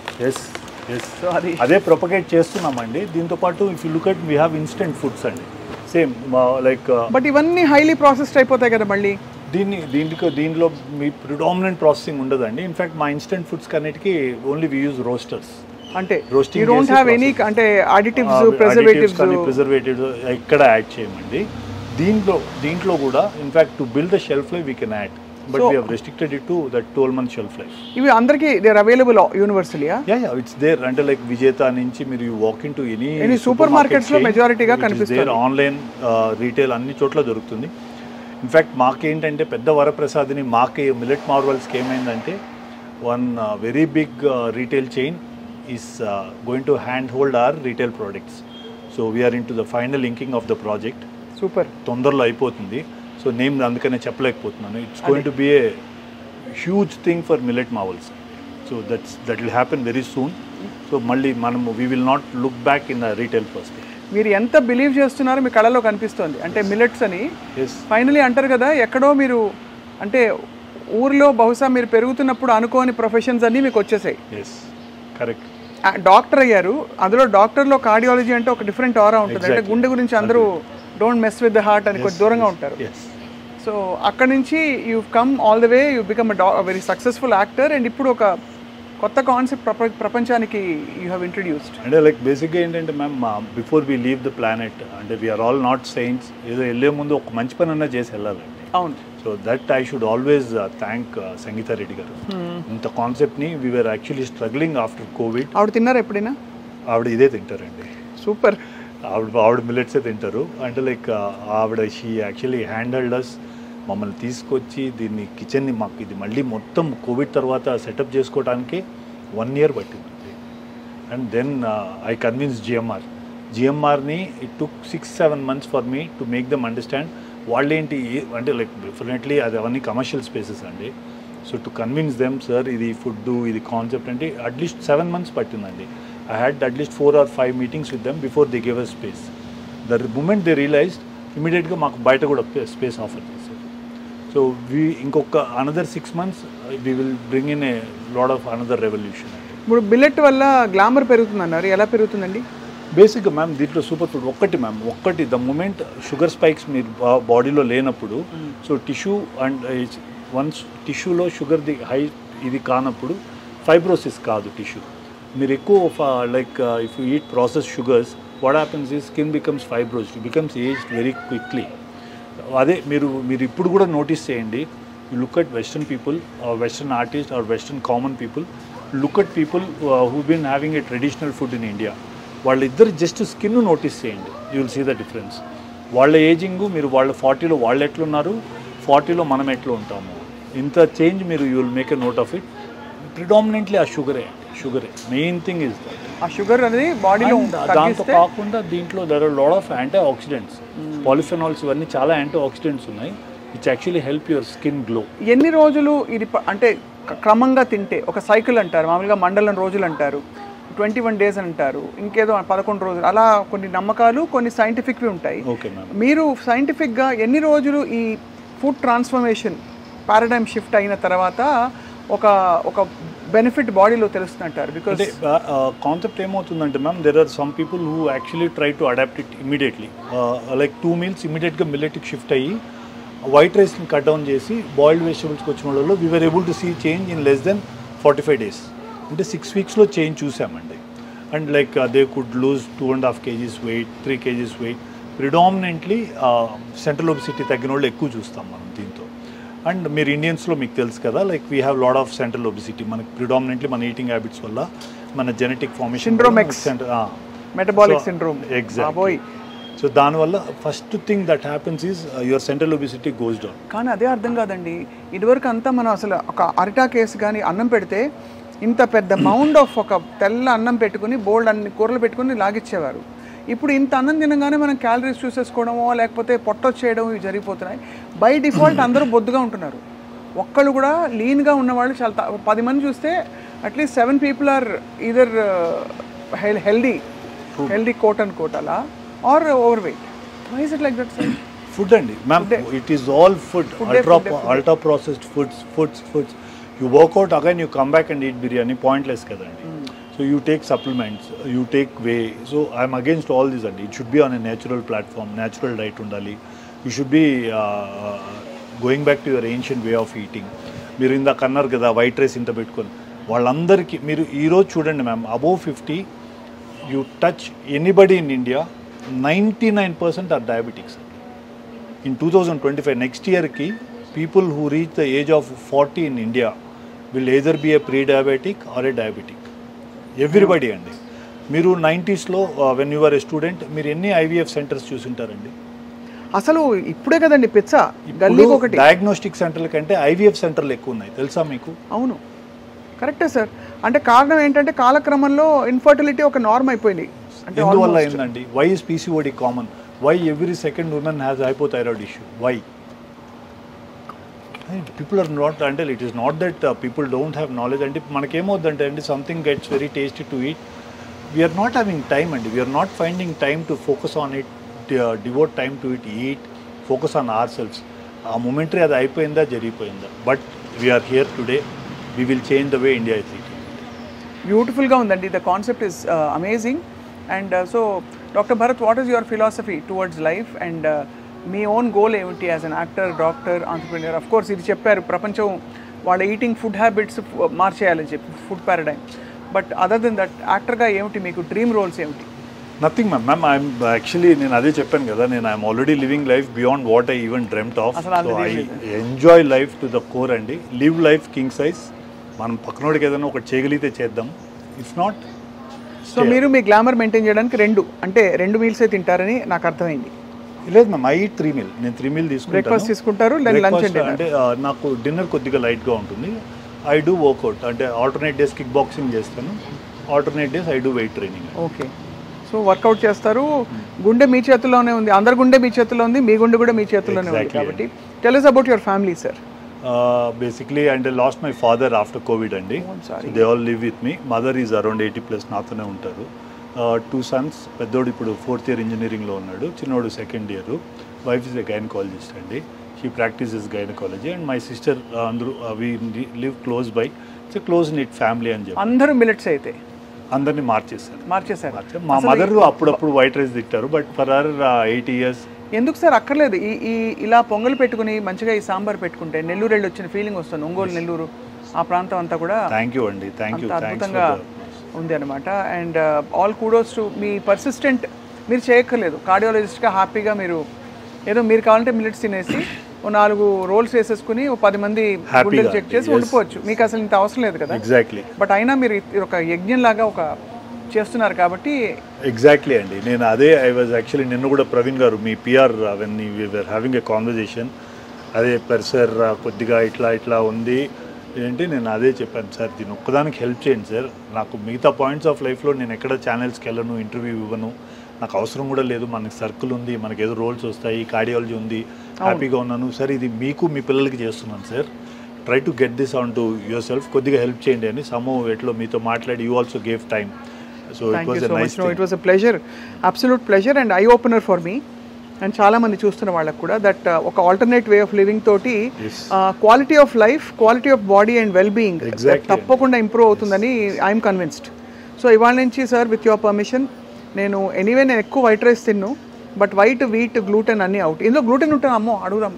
సో అదే ప్రొపగేట్ చేస్తున్నామండి. దీంతో పాటు if you look at we have instant foods అండి, సేమ్ లైక్. బట్ ఇవన్నీ హైలీ ప్రాసెస్డ్ అయిపోతాయి కదా మళ్ళీ. దీంట్లో మీ ప్రిడామినెంట్ ప్రాసెసింగ్ ఉండదండి. ఇన్ఫ్యాక్ట్ మా ఇన్స్టెంట్ ఫుడ్స్ కన్నిటికి ఓన్లీ వీ యూజ్ రోస్టర్స్. అంటే యూ డోంట్ హ్యావ్ ఎనీ అంటే అడిటివ్స్, ప్రిజర్వేటివ్స్ ఎక్కడ యాడ్ చేయమండి. దీంట్లో కూడా in fact to build the shelf life we can add, but we have restricted it to that 12 month shelf life. ఇవి అందరికీ they are available universally? Ya it's there. అంటే like Vijetha నుంచి మీరు you walk in to any super markets లో మెజారిటీగా కనిపిస్తుంది. Online retail అన్ని చోట్ల దొరుకుతుంది. ఇన్ఫ్యాక్ట్ మాకేంటంటే పెద్ద వరప్రసాదిని మాకే మిల్లెట్ మార్వెల్స్కి ఏమైందంటే one very big retail chain is going to hand hold our retail products. So we are in to the final inking of the project. Super. తొందరలో అయిపోతుంది. సో నేమ్ అందుకనే చెప్పలేకపోతున్నాను. It's going to be a huge thing for millet marvels. So that will happen very soon. So మళ్ళీ మనము we will not look back in the retail perspective. మీరు ఎంత believe చేస్తున్నారో మీ కళలో కనిపిస్తుంది. అంటే మిల్లెట్స్ అని Yes. ఫైనలీ అంటారు కదా, ఎక్కడో మీరు అంటే ఊర్లో బహుశా మీరు పెరుగుతున్నప్పుడు అనుకోని ప్రొఫెషన్స్ అన్నీ మీకు వచ్చేసాయి. Yes, correct. డాక్టర్ అయ్యారు, అందులో డాక్టర్లో కార్డియాలజీ అంటే ఒక డిఫరెంట్ ఆరా ఉంటుంది. అంటే గుండె గురించి అందరూ don't mess with the heart అని కొంచెం దూరంగా ఉంటారు. Yes. సో అక్కడ నుంచి you come all the way, you become very successful actor. And ఇప్పుడు ఒక కొత్త కాన్సెప్ట్ ప్రపంచానికి యూ హ్యావ్ ఇంట్రడ్యూస్డ్. అంటే లైక్ బేసిక్గా ఏంటంటే ma'am, before we leave the planet అంటే వీఆర్ ఆల్ నాట్ సైన్స్, ఏదో వెళ్ళే ముందు ఒక మంచి పని అన్నా చేసి వెళ్ళాలండి. అవును. So that I should always thank Sangeetha Reddy గారు. ఇంత కాన్సెప్ట్ని we are actually struggling after COVID. ఆవిడ తిన్నారా ఎప్పుడైనా? ఆవిడ ఇదే తింటారండి. సూపర్. ఆవిడ మిల్లెట్సే తింటారు. అంటే లైక్ ఆవిడ షీ యాక్చువల్లీ హ్యాండిల్డ్ అస్, మమ్మల్ని తీసుకొచ్చి దీన్ని కిచెన్ని మాకు ఇది మళ్ళీ మొత్తం కోవిడ్ తర్వాత సెటప్ చేసుకోవడానికి 1 year పట్టిందండి. అండ్ దెన్ ఐ కన్విన్స్ జిఎంఆర్ని it took 6-7 months for me to make them understand వాళ్ళేంటి అంటే లైక్ డెఫినెట్లీ అది అవన్నీ కమర్షియల్ స్పేసెస్ అండి. So to convince them sir ఇది ఫుడ్ ఇది కాన్సెప్ట్ అంటే అట్లీస్ట్ 7 months పట్టిందండి. I had at least 4 or 5 meetings with them before they gave us space. The moment they realized, immediately మాకు బయట కూడా స్పేస్ ఆఫర్ చేశారు. So ఇంకొక another 6 months we will bring in a lot of another revolution. ఇప్పుడు billet వల్ల glamour పెరుగుతుందన్నారు, ఎలా పెరుగుతుందండి? బేసిక్గా మ్యామ్ దీంట్లో సూపర్ ఫుడ్ ఒక్కటి ద మూమెంట్ షుగర్ స్పైక్స్ మీరు బాడీలో లేనప్పుడు, సో టిష్యూ అండ్ వన్స్ టిష్యూలో షుగర్ది హై ఇది కానప్పుడు ఫైబ్రోసిస్ కాదు టిష్యూ. మీరు ఎక్కువ like if you eat process sugars what happens is skin becomes fibrose, becomes aged very quickly. అదే మీరు ఇప్పుడు కూడా నోటీస్ చేయండి. You look at western people, western artist or western common people, look at people who been having a traditional food in India. వాళ్ళిద్దరు just skin notice చేయండి, you will see the difference. వాళ్ళ ageing మీరు వాళ్ళ 40లో వాళ్ళు ఎట్లున్నారు, 40లో మనం ఎట్లా ఉంటాము, ఇంత చేంజ్ మీరు you will make a note of it. Predominantly ఆ షుగరే మెయిన్ థింగ్ ఇస్ దట్. ఆ షుగర్ అనేది బాడీలో దాంతో కాకుండా దీంట్లో there are lot of antioxidants, polyphenols, ఇవన్నీ చాలా యాంటీ ఆక్సిడెంట్స్ ఉన్నాయి which actually help your skin glow. ఎన్ని రోజులు ఇది అంటే క్రమంగా తింటే ఒక సైకిల్ అంటారు, మామూలుగా మండలం రోజులు అంటారు, 21 days అంటారు, ఇంకేదో 11 రోజులు, అలా కొన్ని నమ్మకాలు కొన్ని సైంటిఫిక్వి ఉంటాయి. Okay ma'am. మీరు సైంటిఫిక్గా ఎన్ని రోజులు ఈ ఫుడ్ ట్రాన్స్ఫర్మేషన్ పారాడైమ్ షిఫ్ట్ అయిన తర్వాత ఒక బెనిఫిట్ బాడీలో తెలుస్తుంటారు? బికాజ్ కాన్సెప్ట్ ఏమవుతుందంటే ma'am, there are some people who actually try to adapt it immediately. Like 2 meals ఇమీడియట్గా మిల్లెట్కి షిఫ్ట్ అయ్యి వైట్ రైస్ని కట్ డౌన్ చేసి బాయిల్డ్ వెజిటబుల్స్కి వచ్చిన వాళ్ళలో we were able to see change in less than 45 days. అంటే 6 weeksలో చేంజ్ చూసామండి. And like they could lose 2.5 kgs weight, 3 kgs weight. Predominantly central obesity తగ్గిన వాళ్ళు ఎక్కువ చూస్తాం మనం దీంతో. అండ్ మీరు ఇండియన్స్లో మీకు తెలుసు కదా, like we have lot of central obesity. మనకి ప్రిడామినెంట్లీ మన ఈటింగ్ హ్యాబిట్స్ వల్ల మన genetic formation syndrome X, metabolic syndrome. Exactly. So దానివల్ల first thing that happens is your central obesity goes down. కానీ అదే అర్థం కాదండి, ఇదివరకు అంతా మనం అసలు ఒక అరిటా కేసు కానీ అన్నం పెడితే ఇంత పెద్ద మౌండ్ ఆఫ్ ఒక తెల్ల అన్నం పెట్టుకుని బోల్డ్ అన్ని కూరలు పెట్టుకుని లాగిచ్చేవారు. ఇప్పుడు ఇంత అన్నం తినగానే మనం క్యాలరీస్ చూసేసుకోవడమో లేకపోతే పొట్టొచ్చేయడం ఇవి జరిగిపోతున్నాయి. బై డిఫాల్ట్ అందరూ బొద్దుగా ఉంటున్నారు. ఒక్కళ్ళు కూడా లీన్గా ఉన్నవాళ్ళు చాలా 10 మంది చూస్తే at least 7 people are either healthy quote and quote అలా or over weight. Why is it like that sir? Food అండి ma'am, it is all food, ultra processed foods. You work out again, you come back and eat biryani, pointless kadandi. So you take supplements, you take whey. So I'm against all this and it should be on a natural platform, natural diet undali. You should be going back to your ancient way of eating. మీరు ఇందాక అన్నారు కదా white rice ఇంత పెట్టుకొని, వాళ్ళందరికీ మీరు ఈరోజు చూడండి ma'am, above 50 you touch anybody in India 99% are diabetics. In 2025 next ఇయర్కి people who reach the age of 40 in India will either be a pre-diabetic or a diabetic. Everybody అండి. మీరు 90sలో when you were a student మీరు ఎన్ని IVF centres చూసుంటారండి? అసలు ఇప్పుడే కదండి పిచ్చా గల్లీకి ఒకటి. డయాగ్నోస్టిక్ సెంటర్ల కంటే IVF సెంటర్లు ఎక్కువ ఉన్నాయి తెలుసా మీకు? అవును, కరెక్టే సార్. అంటే కారణం ఏంటంటే కాలక్రమంలో ఇన్ఫర్టిలిటీ ఒక నార్మ్ అయిపోయింది. అంటే ఎందువల్ల అయిందండి? Why is PCOD common? Why every second women has hypothyroid issue? Why? People are not, until it is not that people don't have knowledge. And మనకేమవుతుందంటే అండి, something gets very tasty to eat, we are not having time and we are not finding time to focus on it, devote time to it, eat, focus on ourselves. ఆ momentary అది అయిపోయిందా జరిగిపోయిందా, but we are here today, we will change the way India is leading. బ్యూటిఫుల్గా ఉందండి, the concept is amazing. And so doctor Bharat, what is your philosophy towards life and మీ own goal ఏమిటి as an actor, doctor, entrepreneur? Of course ఇది చెప్పారు, ప్రపంచం వాళ్ళ eating food habits మార్చేయాలని చెప్పి, food paradigm. But other than that యాక్టర్గా ఏమిటి మీకు డ్రీమ్ రోల్స్ ఏమిటి? Nothing ma'am. ఐఎమ్ యాక్చువల్లీ, నేను అదే చెప్పాను కదా, నేను I'm already living life beyond what I even dreamt of. So I enjoy life to the core అండి. Live life king size. మనం పక్కనోడికి ఏదైనా ఒకటి చేయగలిగితే చేద్దాం, ఇఫ్ నాట్. సో మీరు మీ గ్లామర్ మెయింటైన్ చేయడానికి రెండు మీల్సే తింటారని నాకు అర్థమైంది. లేదు మ్యామ్, ఐ ఈట్ 3 meals. నేను 3 meals తీసుకుంటాను. బ్రేక్ఫాస్ట్ తీసుకుంటారు, లంచ్ అంటే నాకు డిన్నర్ కొద్దిగా లైట్గా ఉంటుంది. ఐ డూ వర్కౌట్, అంటే ఆల్టర్నేట్ డేస్ కిక్ బాక్సింగ్ చేస్తాను, alternate days I do weight training. Okay, so workout చేస్తారు. గుండె మీ చేతుల్లోనే ఉంది, అందరి గుండె మీ చేతుల్లో ఉంది, మీ గుండె కూడా మీ చేతుల్లోనే ఉంది. కాబట్టి tell us about your family, sir. Basically, and I lost my father after COVID అండి. So they all live with me. Mother is around 80+ నాతోనే ఉంటారు. 2 sons, పెద్దోడు ఇప్పుడు 4th year ఇంజనీరింగ్లో ఉన్నాడు, చిన్నోడు 2nd year. Wife is a gynaecologist అండి, she practises gynaecology. And my sister, అందరూ we live close by. It's a close knit family అని చెప్పి. అందరూ మిలెట్స్ అయితే అందరినీ మార్చేశారు. మా అసలు మదర్ అప్పుడప్పుడు వైట్ రైస్ తింటారు, బట్ ఫర్ అవర్ 80 years. ఎందుకు సార్ అక్కర్లేదు, ఈ ఇలా పొంగల్ పెట్టుకుని మంచిగా ఈ సాంబార్ పెట్టుకుంటే నెల్లూరు వెళ్ళి వచ్చిన ఫీలింగ్ వస్తుంది. ఒంగోలు, నెల్లూరు ఆ ప్రాంతం అంతా కూడా థ్యాంక్ యూ అండి, థ్యాంక్ యూ, అద్భుతంగా ఉంది అనమాట. And all kudos to me persistent. మీరు చేయక్కర్లేదు, కార్డియాలజిస్ట్గా హ్యాపీగా మీరు ఏదో మీరు కావాలంటే మిల్లెట్స్ తినేసి 4 రోల్స్ వేసేసుకుని 10 మంది గుండెలు చెక్ చేసి ఉండిపోవచ్చు. మీకు అసలు ఇంత అవసరం లేదు కదా. ఎగ్జాక్ట్లీ. బట్ అయినా మీరు ఒక యజ్ఞం లాగా ఒక చేస్తున్నారు కాబట్టి. ఎగ్జాక్ట్లీ అండి, నేను అదే ఐ వాజ్ యాక్చువల్లీ నిన్న కూడా ప్రవీణ్ గారు మీ PR when we were having a conversation, అదే సార్ కొద్దిగా ఇట్లా ఉంది ఏంటి, నేను అదే చెప్పాను సార్, దీని ఒక్కదానికి హెల్ప్ చేయండి సార్, నాకు మిగతా పాయింట్స్ ఆఫ్ లైఫ్లో నేను ఎక్కడ ఛానల్స్కి వెళ్ళను, ఇంటర్వ్యూ ఇవ్వను, నాకు అవసరం కూడా లేదు, మనకి సర్కిల్ ఉంది, మనకి ఏదో రోల్స్ వస్తాయి, కార్డియాలజీ ఉంది, హ్యాపీగా ఉన్నాను సార్, ఇది మీకు మీ పిల్లలకి చేస్తున్నాను sir, try to get this on to your self, కొద్దిగా హెల్ప్ చేయండి అని సమో ఎట్లో మీతో మాట్లాడి you also gave time. So it was a nice thing. It was a pleasure, absolute pleasure and eye opener for me. And చాలా మంది చూస్తున్న వాళ్ళకి కూడా దట్ ఒక ఆల్టర్నేట్ వే ఆఫ్ లివింగ్ తోటి quality of life, quality of body and well being తప్పకుండా improve అవుతుందని I'm convinced. So ఇవాళ నుంచి సార్ విత్ యువర్ పర్మిషన్, నేను ఎక్కువ వైట్ రైస్ తిన్ను, బట్ వైట్, వీట్, గ్లూటెన్ అన్నీ అవుట్. ఇందులో గ్లూటెన్ ఉంటుంది, అమ్మో అడుగుదాం.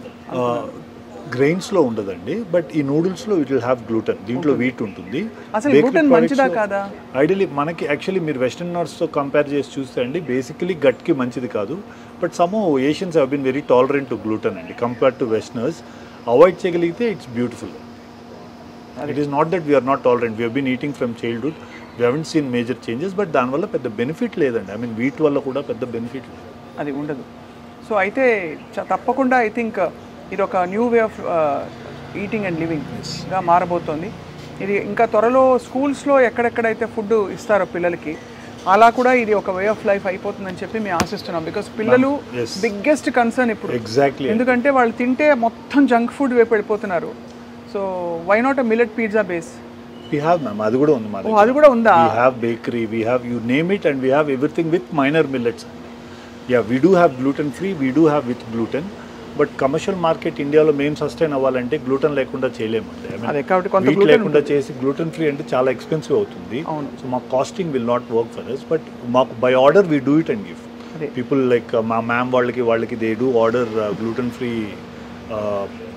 గ్రెయిన్స్లో ఉండదండి, బట్ ఈ నూడిల్స్లో ఇట్ విల్ హ్యావ్ గ్లూటెన్, దీంట్లో వీట్ ఉంటుంది. అసలు గ్లూటెన్ మంచిదా కాదా? ఐడియలీ మనకి యాక్చువల్లీ మీరు వెస్టర్నర్స్తో కంపేర్ చేసి చూస్తే అండి, బేసికలీ గట్కి మంచిది కాదు, but some Asians have been very tolerant to gluten అండి కంపేర్ టు వెస్టర్నర్స్. అవాయిడ్ చేయగలిగితే it's beautiful. It is not that we're not tolerant, we have been eating from childhood, we haven't seen major changes, but దానివల్ల పెద్ద benefit లేదండి. I mean wheat వల్ల కూడా పెద్ద benefit లేదు, అది ఉండదు. సో అయితే తప్పకుండా ఐ థింక్ ఇది ఒక new way of eating and లివింగ్గా మారబోతోంది. ఇది ఇంకా త్వరలో స్కూల్స్లో ఎక్కడెక్కడైతే ఫుడ్ ఇస్తారో పిల్లలకి, అలా కూడా ఇది ఒక వే ఆఫ్ లైఫ్ అయిపోతుందని చెప్పి మేము ఆశిస్తున్నాం. బికాస్ పిల్లలు బిగ్గెస్ట్ కన్సర్న్ ఇప్పుడు. ఎగ్జాక్ట్లీ. ఎందుకంటే వాళ్ళు తింటే మొత్తం జంక్ ఫుడ్ వైపు వెళ్ళిపోతున్నారు. So why not a millet pizza base? We have, ma'am, అది కూడా ఉంది. అది కూడా ఉందా? We have bakery, we have you name it, and we have everything with minor millets. Yeah, we do have gluten free, we do have with gluten. But commercial market ఇండియాలో మేము sustain అవ్వాలంటే gluten లేకుండా చేయలేమండి. Wheat లేకుండా చేసి gluten free అంటే చాలా expensive అవుతుంది. సో మా costing will not work for us, but మాకు by order we do it and give people. Like మా మ్యామ్ వాళ్ళకి they do order gluten free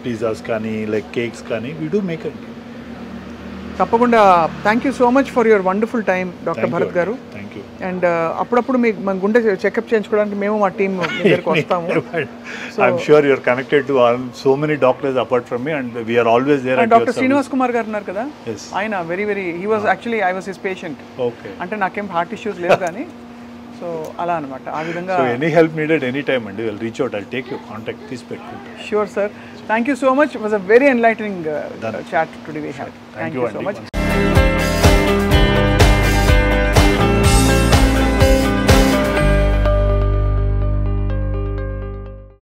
pizzas కానీ లైక్ కేక్స్ కానీ వీ డూ మేక్ అండ్. తప్పకుండా. Thank you so much for your wonderful time doctor Bharat గారు. అండ్ అప్పుడప్పుడు మీకు మన గుండె చెకప్ చేయించుకోవడానికి మేము మా టీం దగ్గరికి వస్తాము. I'm sure you're connected to so many doctors apart from me, and we are always there. Doctor Srinivas Kumar గారు ఉన్నారు కదా, ఆయన very he was actually I was his patient. Okay. అంటే నాకేం హార్ట్ ఇష్యూస్ లేవు కానీ సో అలా అనమాట. ఆ విధంగా so any help needed any time అండి, will reach out, I'll take your contact, తీసి పెట్టుకుంటాను. Sure sir. Thank you so much. Was a very enlightening chat today we had. Thank you so much.